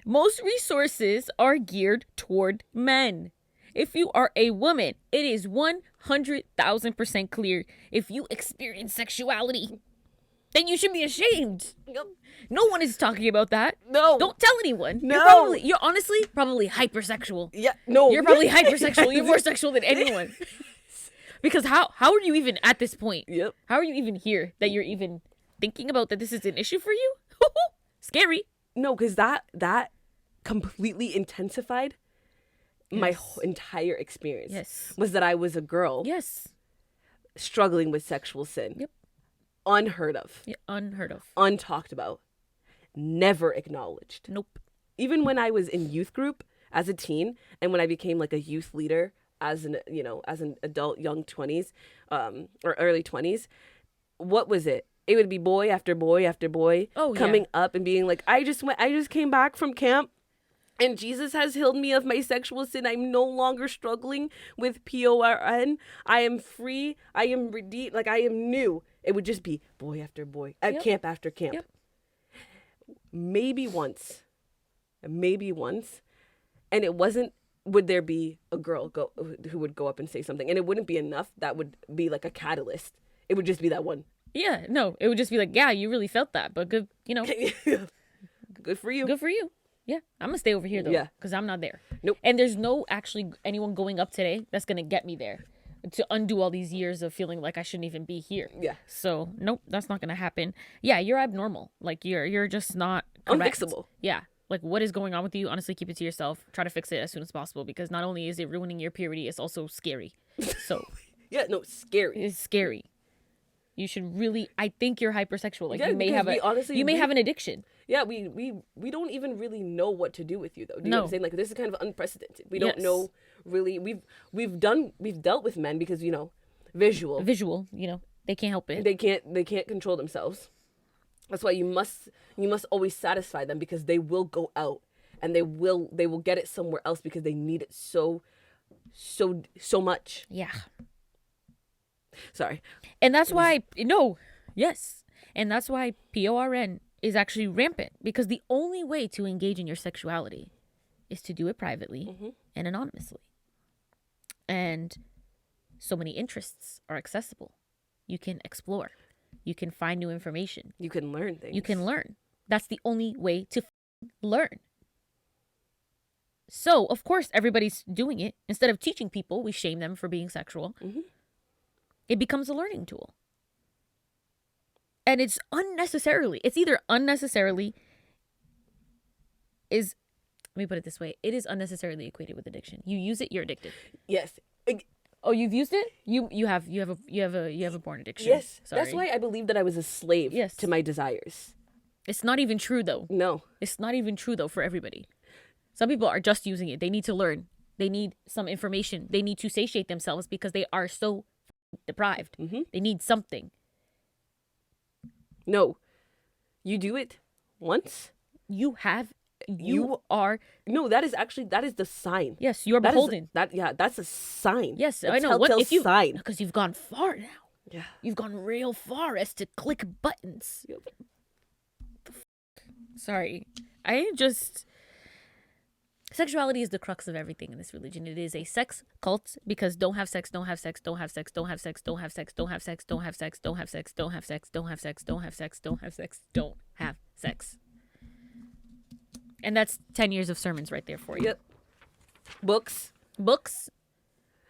Most resources are geared toward men. If you are a woman, it is 100,000% clear. If you experience sexuality, then you should be ashamed. No one is talking about that. No. Don't tell anyone. No. You're honestly probably hypersexual. Yeah, no. You're probably hypersexual. You're more sexual than anyone. Because how are you even at this point? Yep. How are you even here that you're even thinking about that this is an issue for you? Scary. No, because that completely intensified my whole entire experience. Yes. Was that I was a girl. Yes. Struggling with sexual sin. Yep. Unheard of. Yeah, unheard of. Untalked about. Never acknowledged. Nope. Even when I was in youth group as a teen and when I became like a youth leader as an adult, young 20s or early 20s, what was it? It would be boy after boy after boy coming up and being like, I just came back from camp and Jesus has healed me of my sexual sin. I'm no longer struggling with PORN. I am free. I am redeemed. Like, I am new. It would just be boy after boy at camp after camp. Yep. Maybe once. And it wasn't, would there be a girl who would go up and say something? And it wouldn't be enough. That would be like a catalyst. It would just be that one. Yeah, no, it would just be like, yeah, you really felt that, but good, Good for you. Good for you. Yeah, I'm gonna stay over here though, because I'm not there. Nope. And there's no actually anyone going up today that's gonna get me there to undo all these years of feeling like I shouldn't even be here. Yeah. So nope, that's not gonna happen. Yeah, you're abnormal. Like you're just not correct. Unfixable. Yeah. Like, what is going on with you? Honestly, keep it to yourself. Try to fix it as soon as possible because not only is it ruining your purity, it's also scary. So yeah, no, scary. It's scary. You should really. I think you're hypersexual. Like, Yeah, you may because have you may have an addiction. Yeah, we don't even really know what to do with you though. Do you know what I'm saying? Like, this is kind of unprecedented. We don't know really. We've dealt with men because visual. They can't help it. They can't control themselves. That's why you must always satisfy them because they will go out and they will get it somewhere else because they need it so much. Yeah. Sorry. And that's why, and that's why PORN is actually rampant, because the only way to engage in your sexuality is to do it privately and anonymously. And so many interests are accessible. You can explore. You can find new information. You can learn things. You can learn. That's the only way to learn. So, of course, everybody's doing it. Instead of teaching people, we shame them for being sexual. It becomes a learning tool. And it's either unnecessarily is, let me put it this way. It is unnecessarily equated with addiction. You use it, you're addicted. Yes. Oh, you've used it? You have a born addiction. Yes. Sorry. That's why I believe that I was a slave to my desires. It's not even true, though. No. It's not even true, though, for everybody. Some people are just using it. They need to learn. They need some information. They need to satiate themselves because they are so deprived. They need something. No. You do it once. You are. No, that is the sign. Yes, you are beholden. That's a sign. Yes, That's I know. What if you sign? Because you've gone far now. Yeah. You've gone real far as to click buttons. Sorry. Sexuality is the crux of everything in this religion. It is a sex cult because don't have sex, don't have sex, don't have sex, don't have sex, don't have sex, don't have sex, don't have sex, don't have sex, don't have sex, don't have sex, don't have sex, don't have sex, don't have sex. And that's 10 years of sermons right there for you. Yep. Books,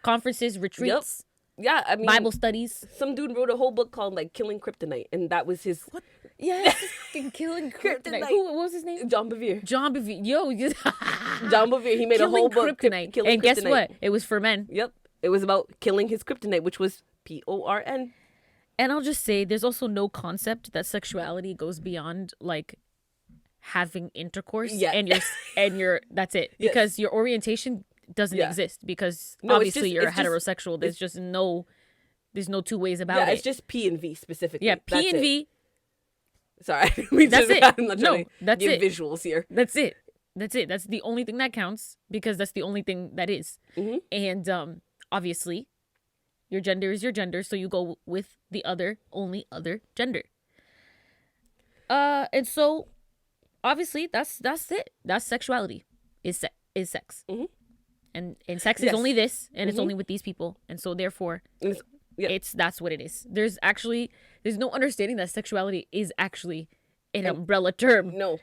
conferences, retreats. Yep. Yeah, I mean, Bible studies. Some dude wrote a whole book called like Killing Kryptonite, and that was his. What? Yeah, Killing Kryptonite. What was his name? John Bevere. John Bevere. John Bevere. He made a whole book. Kryptonite. And guess what? It was for men. Yep. It was about killing his kryptonite, which was PORN. And I'll just say, there's also no concept that sexuality goes beyond like having intercourse. Yeah. and your that's it. Yes. Because your orientation doesn't exist, because No, obviously it's you're just- heterosexual. There's no two ways about it. It's just P and V specifically. Yeah, P and V. Sorry, I didn't mean That's to- it. I'm not No, trying to that's give it. visuals here. That's it. That's the only thing that counts, because that's the only thing that is. And obviously, your gender is your gender, so you go with the only other gender. And so, obviously, that's it. That's sexuality. Is sex. And sex is only this, and it's only with these people, and so therefore, that's what it is. There's no understanding that sexuality is actually an umbrella term. No.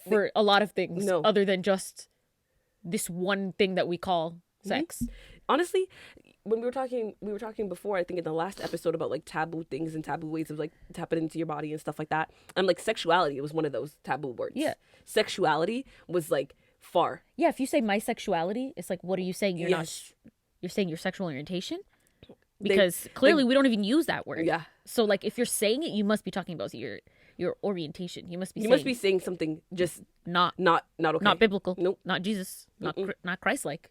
For a lot of things, No. other than just this one thing that we call sex. Honestly, when we were talking before, I think in the last episode, about like taboo things and taboo ways of like tapping into your body and stuff like that. And like sexuality was one of those taboo words. Yeah. Sexuality was like far. Yeah, if you say my sexuality, it's like, what are you saying? You're Yes. you're saying your sexual orientation? Because clearly we don't even use that word. Yeah. So like, if you're saying it, you must be talking about your orientation. You must be saying something just not okay. not biblical. Nope. Not Jesus. Not Christ-like.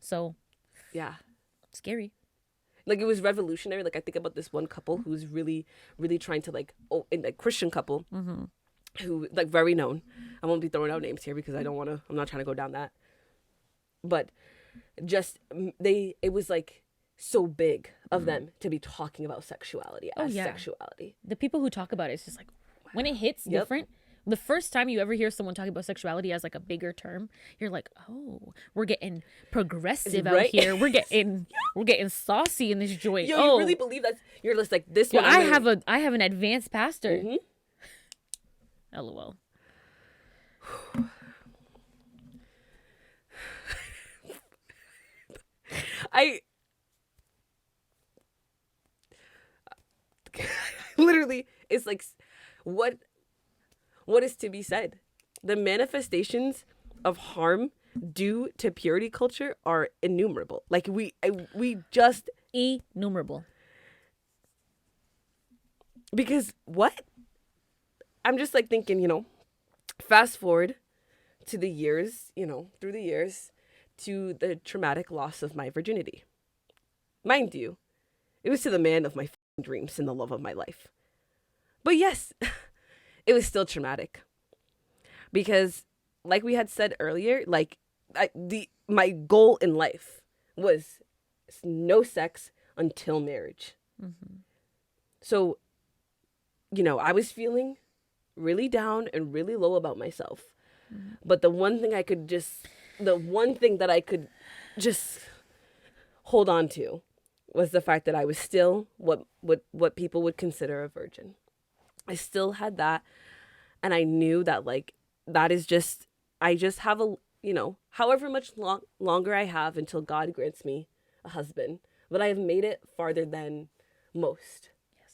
So yeah. scary. Like, it was revolutionary. Like, I think about this one couple who's really, really trying to like, a Christian couple who like very known. I won't be throwing out names here because I'm not trying to go down that. But just it was like so big of them to be talking about sexuality as sexuality. The people who talk about it, it's just like, when it hits different. The first time you ever hear someone talking about sexuality as like a bigger term, you're like, oh, we're getting progressive out here. We're getting saucy in this joint. Yo, you really believe that? You're just like this one. I have an advanced pastor. LOL. Literally, it's like, what is to be said? The manifestations of harm due to purity culture are innumerable. Like, we just innumerable. Because what? I'm just like thinking, fast forward to the years, through the years, to the traumatic loss of my virginity. Mind you, it was to the man of my dreams and the love of my life. But yes, it was still traumatic. Because like we had said earlier, like my goal in life was no sex until marriage. So I was feeling really down and really low about myself. But the one thing that I could just hold on to was the fact that I was still what people would consider a virgin. I still had that. And I knew that, like, that is just, I just have however much longer I have until God grants me a husband. But I have made it farther than most. Yes.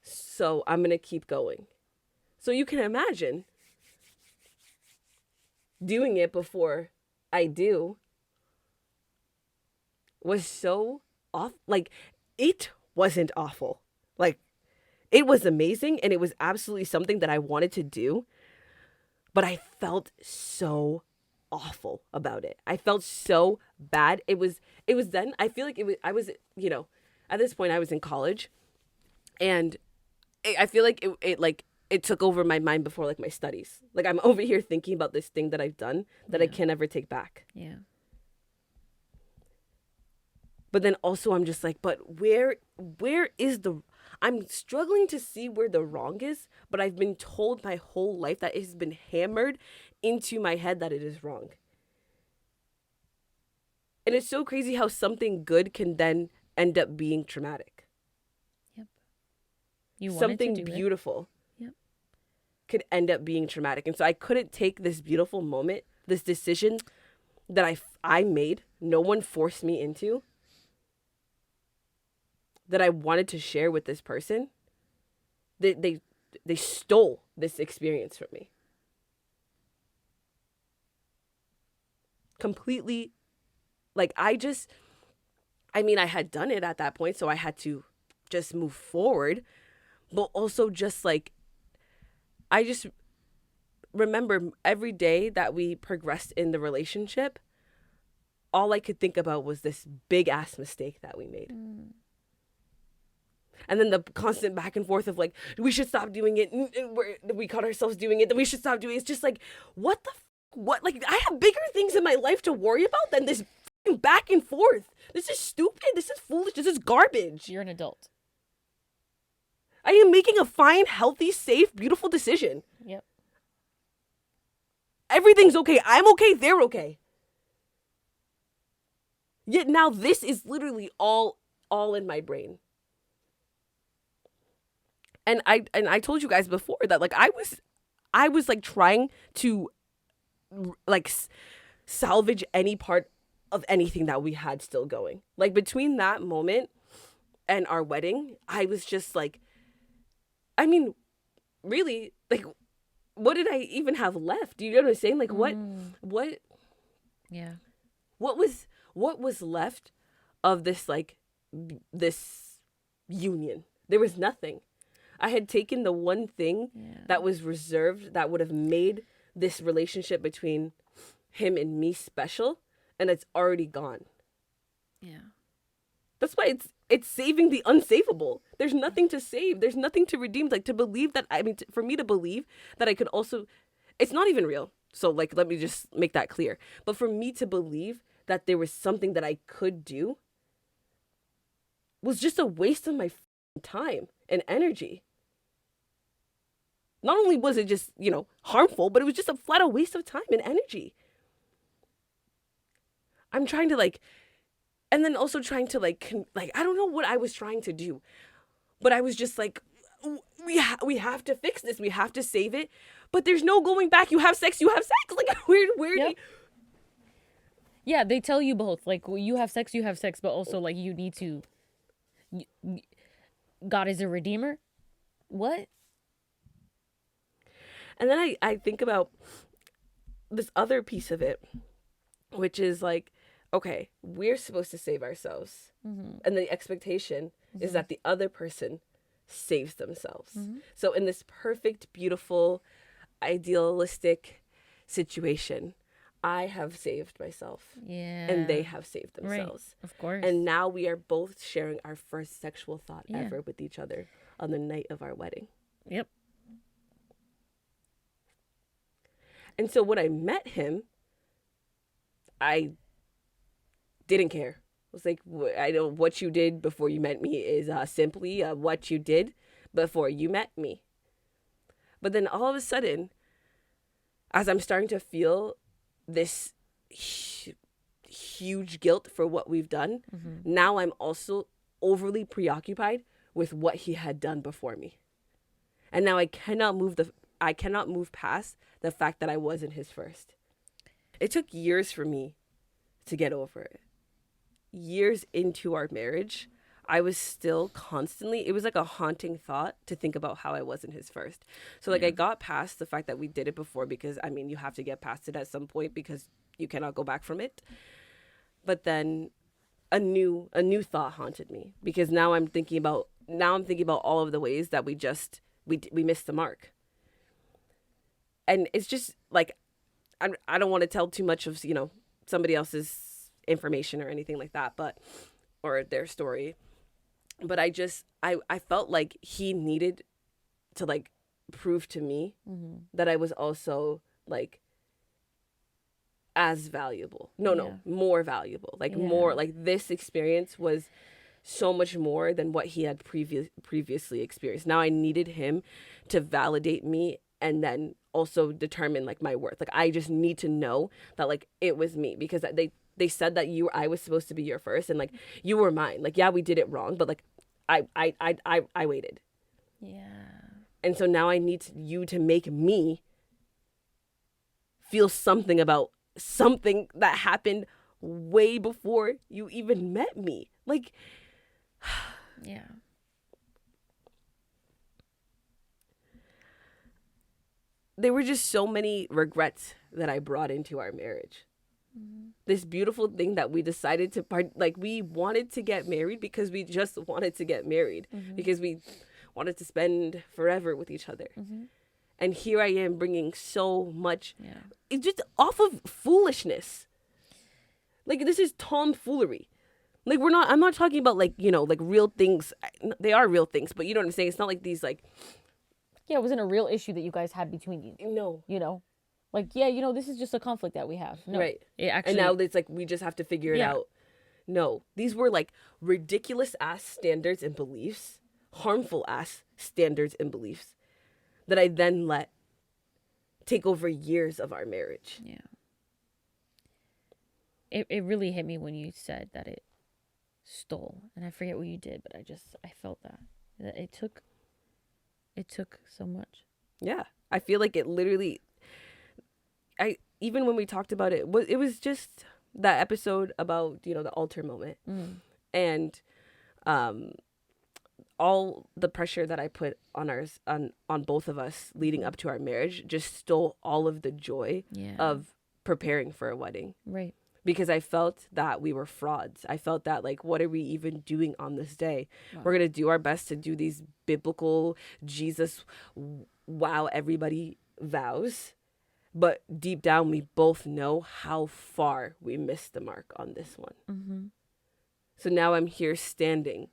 So I'm going to keep going. So you can imagine doing it before I do was so off. Like, it wasn't awful. Like, it was amazing, and it was absolutely something that I wanted to do. But I felt so awful about it. I felt so bad. It was then, I feel like I was, at this point I was in college, and I feel like it took over my mind before, like, my studies. Like, I'm over here thinking about this thing that I've done that I can never take back. Yeah. But then also I'm just like, but where is I'm struggling to see where the wrong is, but I've been told my whole life that it has been hammered into my head that it is wrong. And it's so crazy how something good can then end up being traumatic. Yep. You wanted something to do beautiful Yep. could end up being traumatic. And so I couldn't take this beautiful moment, this decision that I made, no one forced me into, that I wanted to share with this person. They stole this experience from me. Completely. Like, I had done it at that point, so I had to just move forward. But also just like, I just remember every day that we progressed in the relationship, all I could think about was this big ass mistake that we made. And then the constant back and forth of like, we should stop doing it. We caught ourselves doing it. Then we should stop doing it. It's just like, what? Like, I have bigger things in my life to worry about than this back and forth. This is stupid. This is foolish. This is garbage. You're an adult. I am making a fine, healthy, safe, beautiful decision. Yep. Everything's okay. I'm okay. They're okay. Yet now this is literally all in my brain. And I told you guys before that, like, I was like trying to like salvage any part of anything that we had still going. Like, between that moment and our wedding, I was just like, I mean, really, like, what did I even have left? Do you know what I'm saying? Like, what Yeah. what was left of this, like, this union? There was nothing. I had taken the one thing that was reserved that would have made this relationship between him and me special, and it's already gone. Yeah. That's why it's saving the unsavable. There's nothing to save. There's nothing to redeem. Like, to believe that, for me to believe that I could also, it's not even real. So, like, let me just make that clear. But for me to believe that there was something that I could do was just a waste of my time and energy. Not only was it just, harmful, but it was just a flat out waste of time and energy. I'm trying to, like, and then also trying to, like, I don't know what I was trying to do, but I was just like, we have to fix this. We have to save it. But there's no going back. You have sex. Like, where Yep. Yeah, they tell you both. Like, you have sex, but also, like, you need to. God is a redeemer? What? And then I think about this other piece of it, which is like, okay, we're supposed to save ourselves. Mm-hmm. And the expectation is that the other person saves themselves. Mm-hmm. So in this perfect, beautiful, idealistic situation, I have saved myself. Yeah. And they have saved themselves. Right. Of course. And now we are both sharing our first sexual thought ever with each other on the night of our wedding. Yep. And so when I met him, I didn't care. I was like, I know what you did before you met me is simply what you did. before you met me. But then all of a sudden, as I'm starting to feel this huge guilt for what we've done, now I'm also overly preoccupied with what he had done before me. And now I cannot move past the fact that I wasn't his first. It took years for me to get over it. Years into our marriage, I was still constantly, it was like a haunting thought to think about how I wasn't his first. So like I got past the fact that we did it before, because I mean, you have to get past it at some point because you cannot go back from it. But then a new thought haunted me, because now I'm thinking about all of the ways that we missed the mark. And it's just like, I don't want to tell too much of, somebody else's information or anything like that, or their story. But I felt like he needed to like prove to me that I was also like as valuable. More valuable. Like more, like this experience was so much more than what he had previously experienced. Now I needed him to validate me and then also determine like my worth. Like I just need to know that like it was me, because they said that I was supposed to be your first, and like you were mine. Like, yeah, we did it wrong, but like I waited. Yeah. And so now I need you to make me feel something about something that happened way before you even met me. Like, yeah. There were just so many regrets that I brought into our marriage. This beautiful thing that we decided to we wanted to get married because we just wanted to get married, because we wanted to spend forever with each other. And here I am bringing so much, it's just off of foolishness. Like, this is tomfoolery. Like, I'm not talking about like, like real things. They are real things, but you know what I'm saying? It's not like these like. Yeah, it wasn't a real issue that you guys had between you. No. Like, this is just a conflict that we have. No, right. And now it's like, we just have to figure it out. No, these were like ridiculous ass standards and beliefs, harmful ass standards and beliefs that I then let take over years of our marriage. Yeah. It really hit me when you said that it stole, and I forget what you did, but I felt that it took so much. Yeah. I feel like it literally, even when we talked about it was just that episode about, the altar moment, and all the pressure that I put on both of us leading up to our marriage just stole all of the joy of preparing for a wedding. Right. Because I felt that we were frauds. I felt that, like, what are we even doing on this day? Wow. We're going to do our best to do these biblical Jesus, wow, everybody vows. But deep down, we both know how far we missed the mark on this one. So now I'm here standing.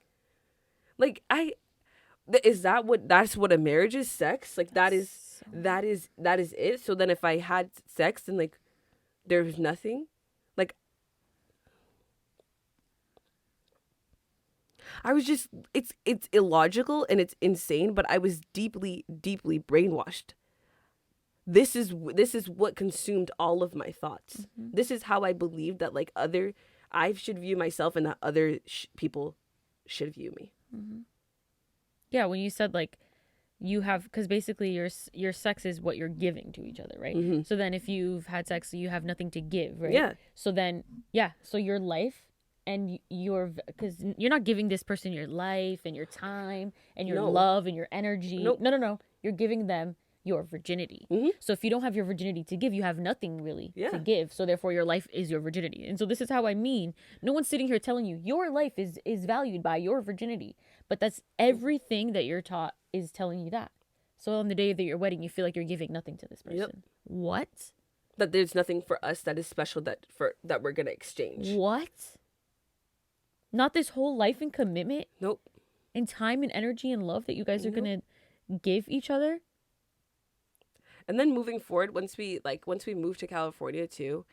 Like, that's what a marriage is? Sex? Like, that is it? So then if I had sex and, like, there was nothing? Like, I was just, it's illogical and it's insane, but I was deeply, deeply brainwashed. This is what consumed all of my thoughts. This is how I believed that, like, I should view myself and that other people should view me. Yeah, when you said, like, you have, because basically your sex is what you're giving to each other, right? So then if you've had sex, you have nothing to give, right? Yeah. So then, so your life and because you're not giving this person your life and your time and your love and your energy. Nope. No. You're giving them your virginity. So if you don't have your virginity to give, you have nothing really to give. So therefore your life is your virginity. And so this is how I mean, no one's sitting here telling you your life is valued by your virginity, but that's everything that you're taught is telling you that. So on the day of your wedding, you feel like you're giving nothing to this person. Yep. What? That there's nothing for us that is special that we're going to exchange. What? Not this whole life and commitment? Nope. And time and energy and love that you guys are going to give each other? And then moving forward, once we moved to California too,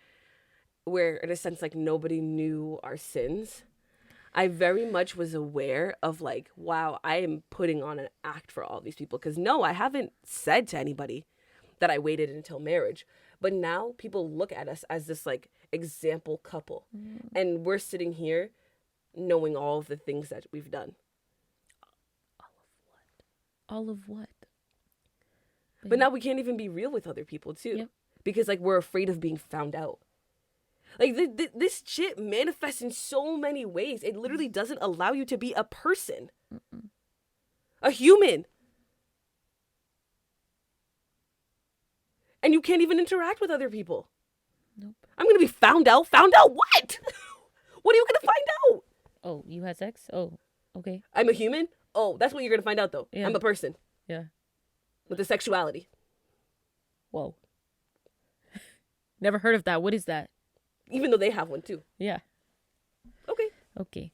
where in a sense, like, nobody knew our sins, I very much was aware of like, wow, I am putting on an act for all these people. Because no, I haven't said to anybody that I waited until marriage. But now people look at us as this like example couple. And we're sitting here knowing all of the things that we've done. All of what? But now we can't even be real with other people too. Yep. Because like we're afraid of being found out. Like this shit manifests in so many ways. It literally doesn't allow you to be a person. A human. And you can't even interact with other people. Nope. I'm going to be found out. Found out what? What are you going to find out? Oh, you had sex? Oh, okay. I'm a human? Oh, that's what you're going to find out though. Yeah. I'm a person. Yeah. With a sexuality. Whoa. Never heard of that. What is that? Even though they have one too. Yeah. Okay. Okay.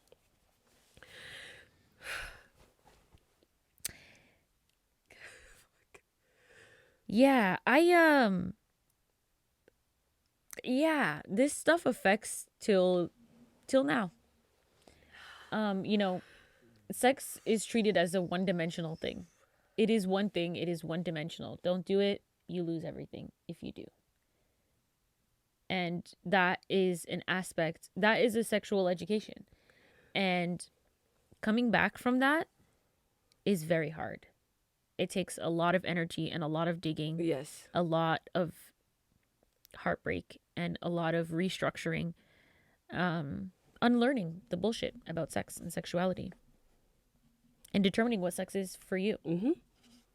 Yeah, yeah, this stuff affects till now. You know, sex is treated as a one-dimensional thing. It is one thing, it is one-dimensional. Don't do it, you lose everything if you do. And that is an aspect, that is a sexual education. And coming back from that is very hard. It takes a lot of energy and a lot of digging. Yes. A lot of heartbreak and a lot of restructuring, unlearning the bullshit about sex and sexuality, and determining what sex is for you,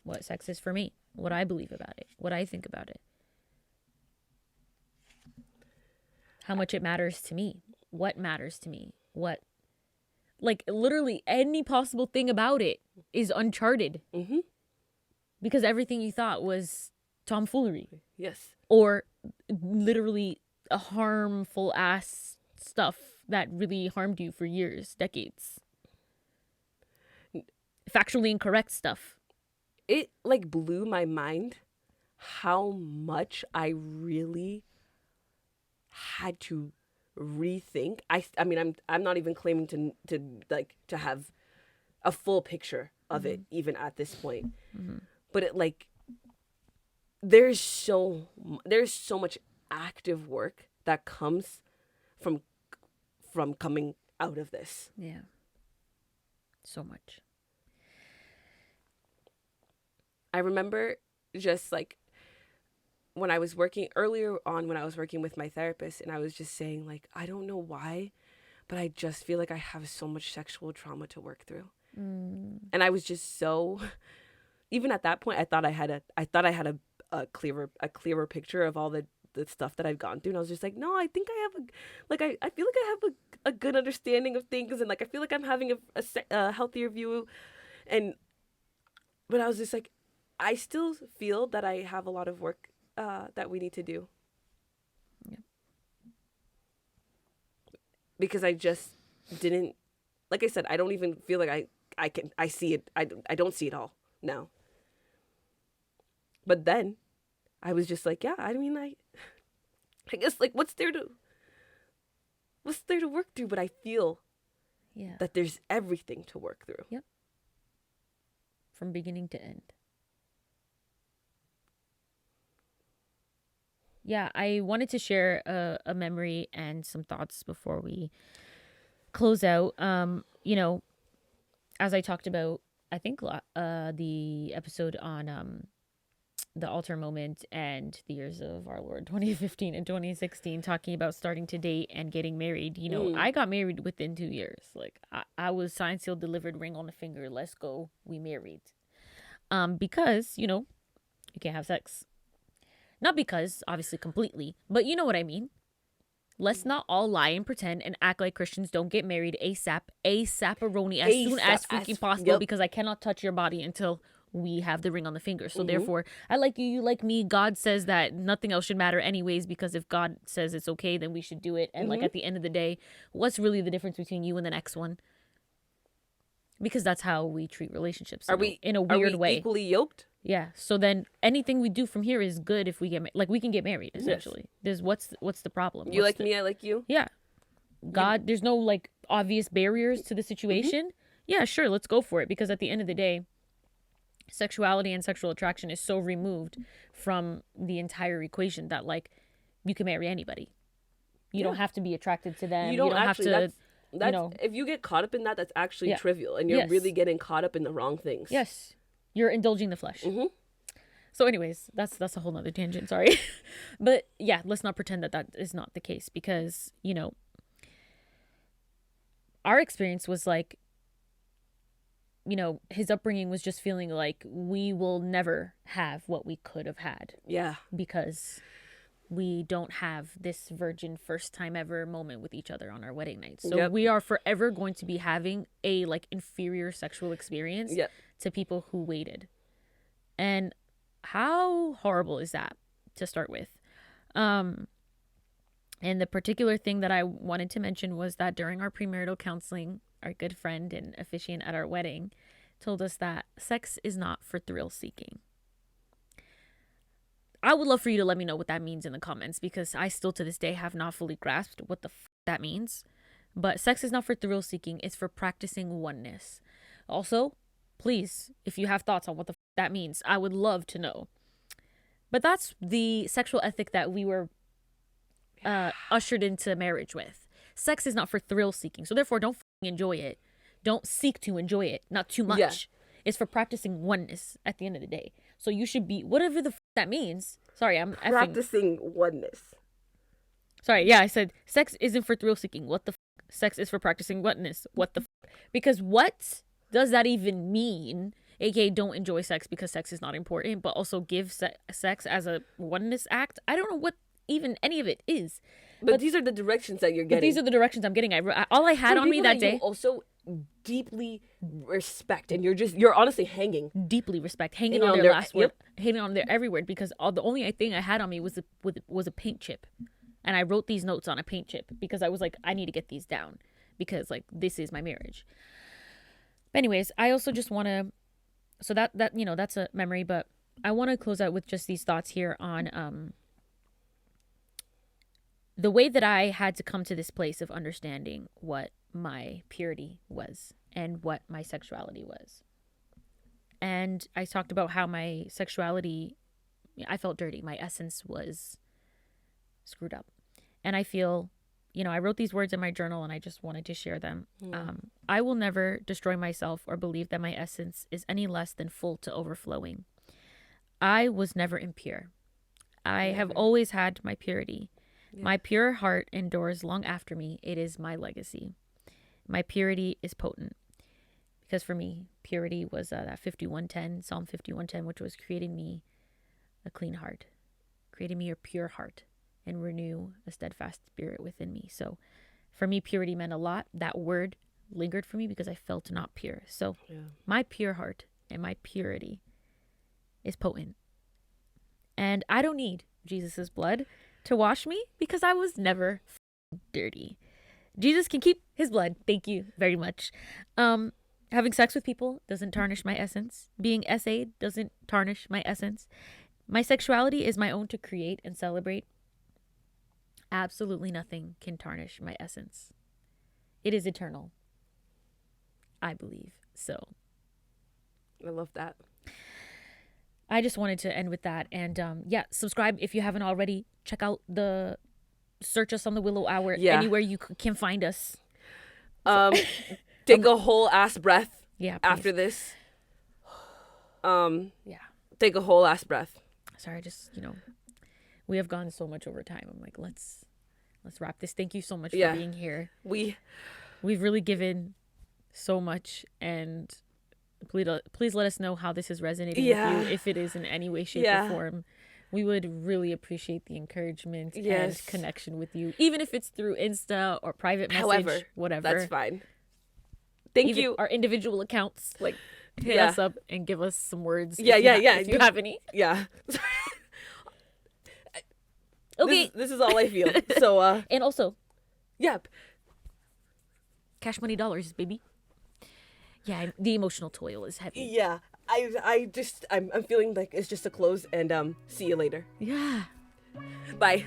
what sex is for me, what I believe about it, what I think about it, how much it matters to me, what matters to me, what, like literally any possible thing about it is uncharted. Because everything you thought was tomfoolery. Yes. Or literally a harmful ass stuff that really harmed you for years, decades. Factually incorrect stuff. It like blew my mind how much I really had to rethink. I mean I'm not even claiming to have a full picture of it even at this point. But it like there's so much active work that comes from coming out of this. Yeah. So much. I remember just like when I was working with my therapist, and I was just saying like, I don't know why, but I just feel like I have so much sexual trauma to work through. And I was just so, even at that point, I thought I had a clearer picture of all the stuff that I've gone through. And I was just like, no, I think I have I feel like I have a good understanding of things. And like, I feel like I'm having a healthier view. But I was just like, I still feel that I have a lot of work that we need to do. Yeah. Because I just didn't, like I said, I don't even feel like I see it. I don't see it all now. But then I was just like, yeah, I mean, I guess like what's there to work through? But I feel that there's everything to work through. Yep. From beginning to end. Yeah, I wanted to share a memory and some thoughts before we close out. You know, as I talked about, I think the episode on the altar moment and the years of our Lord 2015 and 2016, talking about starting to date and getting married. You know, I got married within 2 years. Like I was signed, sealed, delivered, ring on the finger. Let's go. We married. Because, you know, you can't have sex. Not because, obviously, completely, but you know what I mean. Let's not all lie and pretend and act like Christians don't get married ASAP-aroni, as soon as freaking possible, because I cannot touch your body until we have the ring on the finger. So therefore, I like you, you like me. God says that nothing else should matter anyways, because if God says it's okay, then we should do it. And like at the end of the day, what's really the difference between you and the next one? Because that's how we treat relationships. In a weird way. Equally yoked? Yeah. So then anything we do from here is good if we get like we can get married essentially. Yes. There's what's the problem? You like me, I like you. Yeah. God, there's no like obvious barriers to the situation, yeah, sure, let's go for it. Because at the end of the day, sexuality and sexual attraction is so removed from the entire equation that, like, you can marry anybody. You don't have to be attracted to them. You don't actually, have to, that's if you get caught up in that, that's actually trivial. And you're really getting caught up in the wrong things. Yes. You're indulging the flesh. So anyways, that's a whole nother tangent. Sorry. But yeah, let's not pretend that is not the case, because, you know, our experience was like, you know, his upbringing was just feeling like we will never have what we could have had. Yeah. Because we don't have this virgin first time ever moment with each other on our wedding night. So we are forever going to be having a like inferior sexual experience to people who waited. And how horrible is that to start with? And the particular thing that I wanted to mention was that during our premarital counseling, our good friend and officiant at our wedding told us that sex is not for thrill seeking. I would love for you to let me know what that means in the comments, because I still to this day have not fully grasped what the that means. But sex is not for thrill seeking. It's for practicing oneness. Also, please, if you have thoughts on what the that means, I would love to know. But that's the sexual ethic that we were ushered into marriage with. Sex is not for thrill seeking. So therefore, don't enjoy it. Don't seek to enjoy it. Not too much. Yeah. It's for practicing oneness at the end of the day. So you should be, whatever the that means. Sorry, I'm practicing oneness. Sorry, yeah, I said sex isn't for thrill seeking. What the sex is for practicing oneness. What the because what does that even mean? AKA don't enjoy sex because sex is not important, but also give sex as a oneness act. I don't know what even any of it is. But these are the directions that you're getting. These are the directions I'm getting. All I had on me that day. You also deeply respect, and you're honestly hanging. Deeply respect, hanging on their last word, hanging on their every word, because the only thing I had on me was a paint chip, and I wrote these notes on a paint chip because I was like, I need to get these down because like this is my marriage. But anyways, I also just want to, so that you know that's a memory, but I want to close out with just these thoughts here on the way that I had to come to this place of understanding what my purity was and what my sexuality was. And I talked about how my sexuality, I felt dirty. My essence was screwed up. And I feel, you know, I wrote these words in my journal and I just wanted to share them. I will never destroy myself or believe that my essence is any less than full to overflowing. I was never impure. I have always had my purity. Yeah. My pure heart endures long after me. It is my legacy. My purity is potent. Because for me, purity was that 51:10, Psalm 51:10, which was creating me a clean heart. Creating me a pure heart and renew a steadfast spirit within me. So for me, purity meant a lot. That word lingered for me because I felt not pure. So my pure heart and my purity is potent. And I don't need Jesus's blood to wash me because I was never dirty. Jesus can keep his blood. Thank you very much. Having sex with people doesn't tarnish my essence. Being essayed doesn't tarnish my essence. My sexuality is my own to create and celebrate. Absolutely nothing can tarnish my essence. It is eternal, I believe. So I love that. I just wanted to end with that. And subscribe if you haven't already. Check out search us on the Willow Hour anywhere you can find us. Take a whole ass breath after this. Take a whole ass breath. Sorry, just, we have gone so much over time. I'm like, let's wrap this. Thank you so much for being here. We've really given so much, and please let us know how this is resonating with you, if it is in any way, shape, or form. We would really appreciate the encouragement and connection with you, even if it's through Insta or private message, whatever. That's fine. Thank you. Our individual accounts, hit us up and give us some words. If you have any. Yeah. Okay. This is all I feel. So and also, yep. Cash money dollars, baby. Yeah, the emotional toil is heavy. Yeah. I'm feeling like it's just a close, and see you later. Yeah. Bye.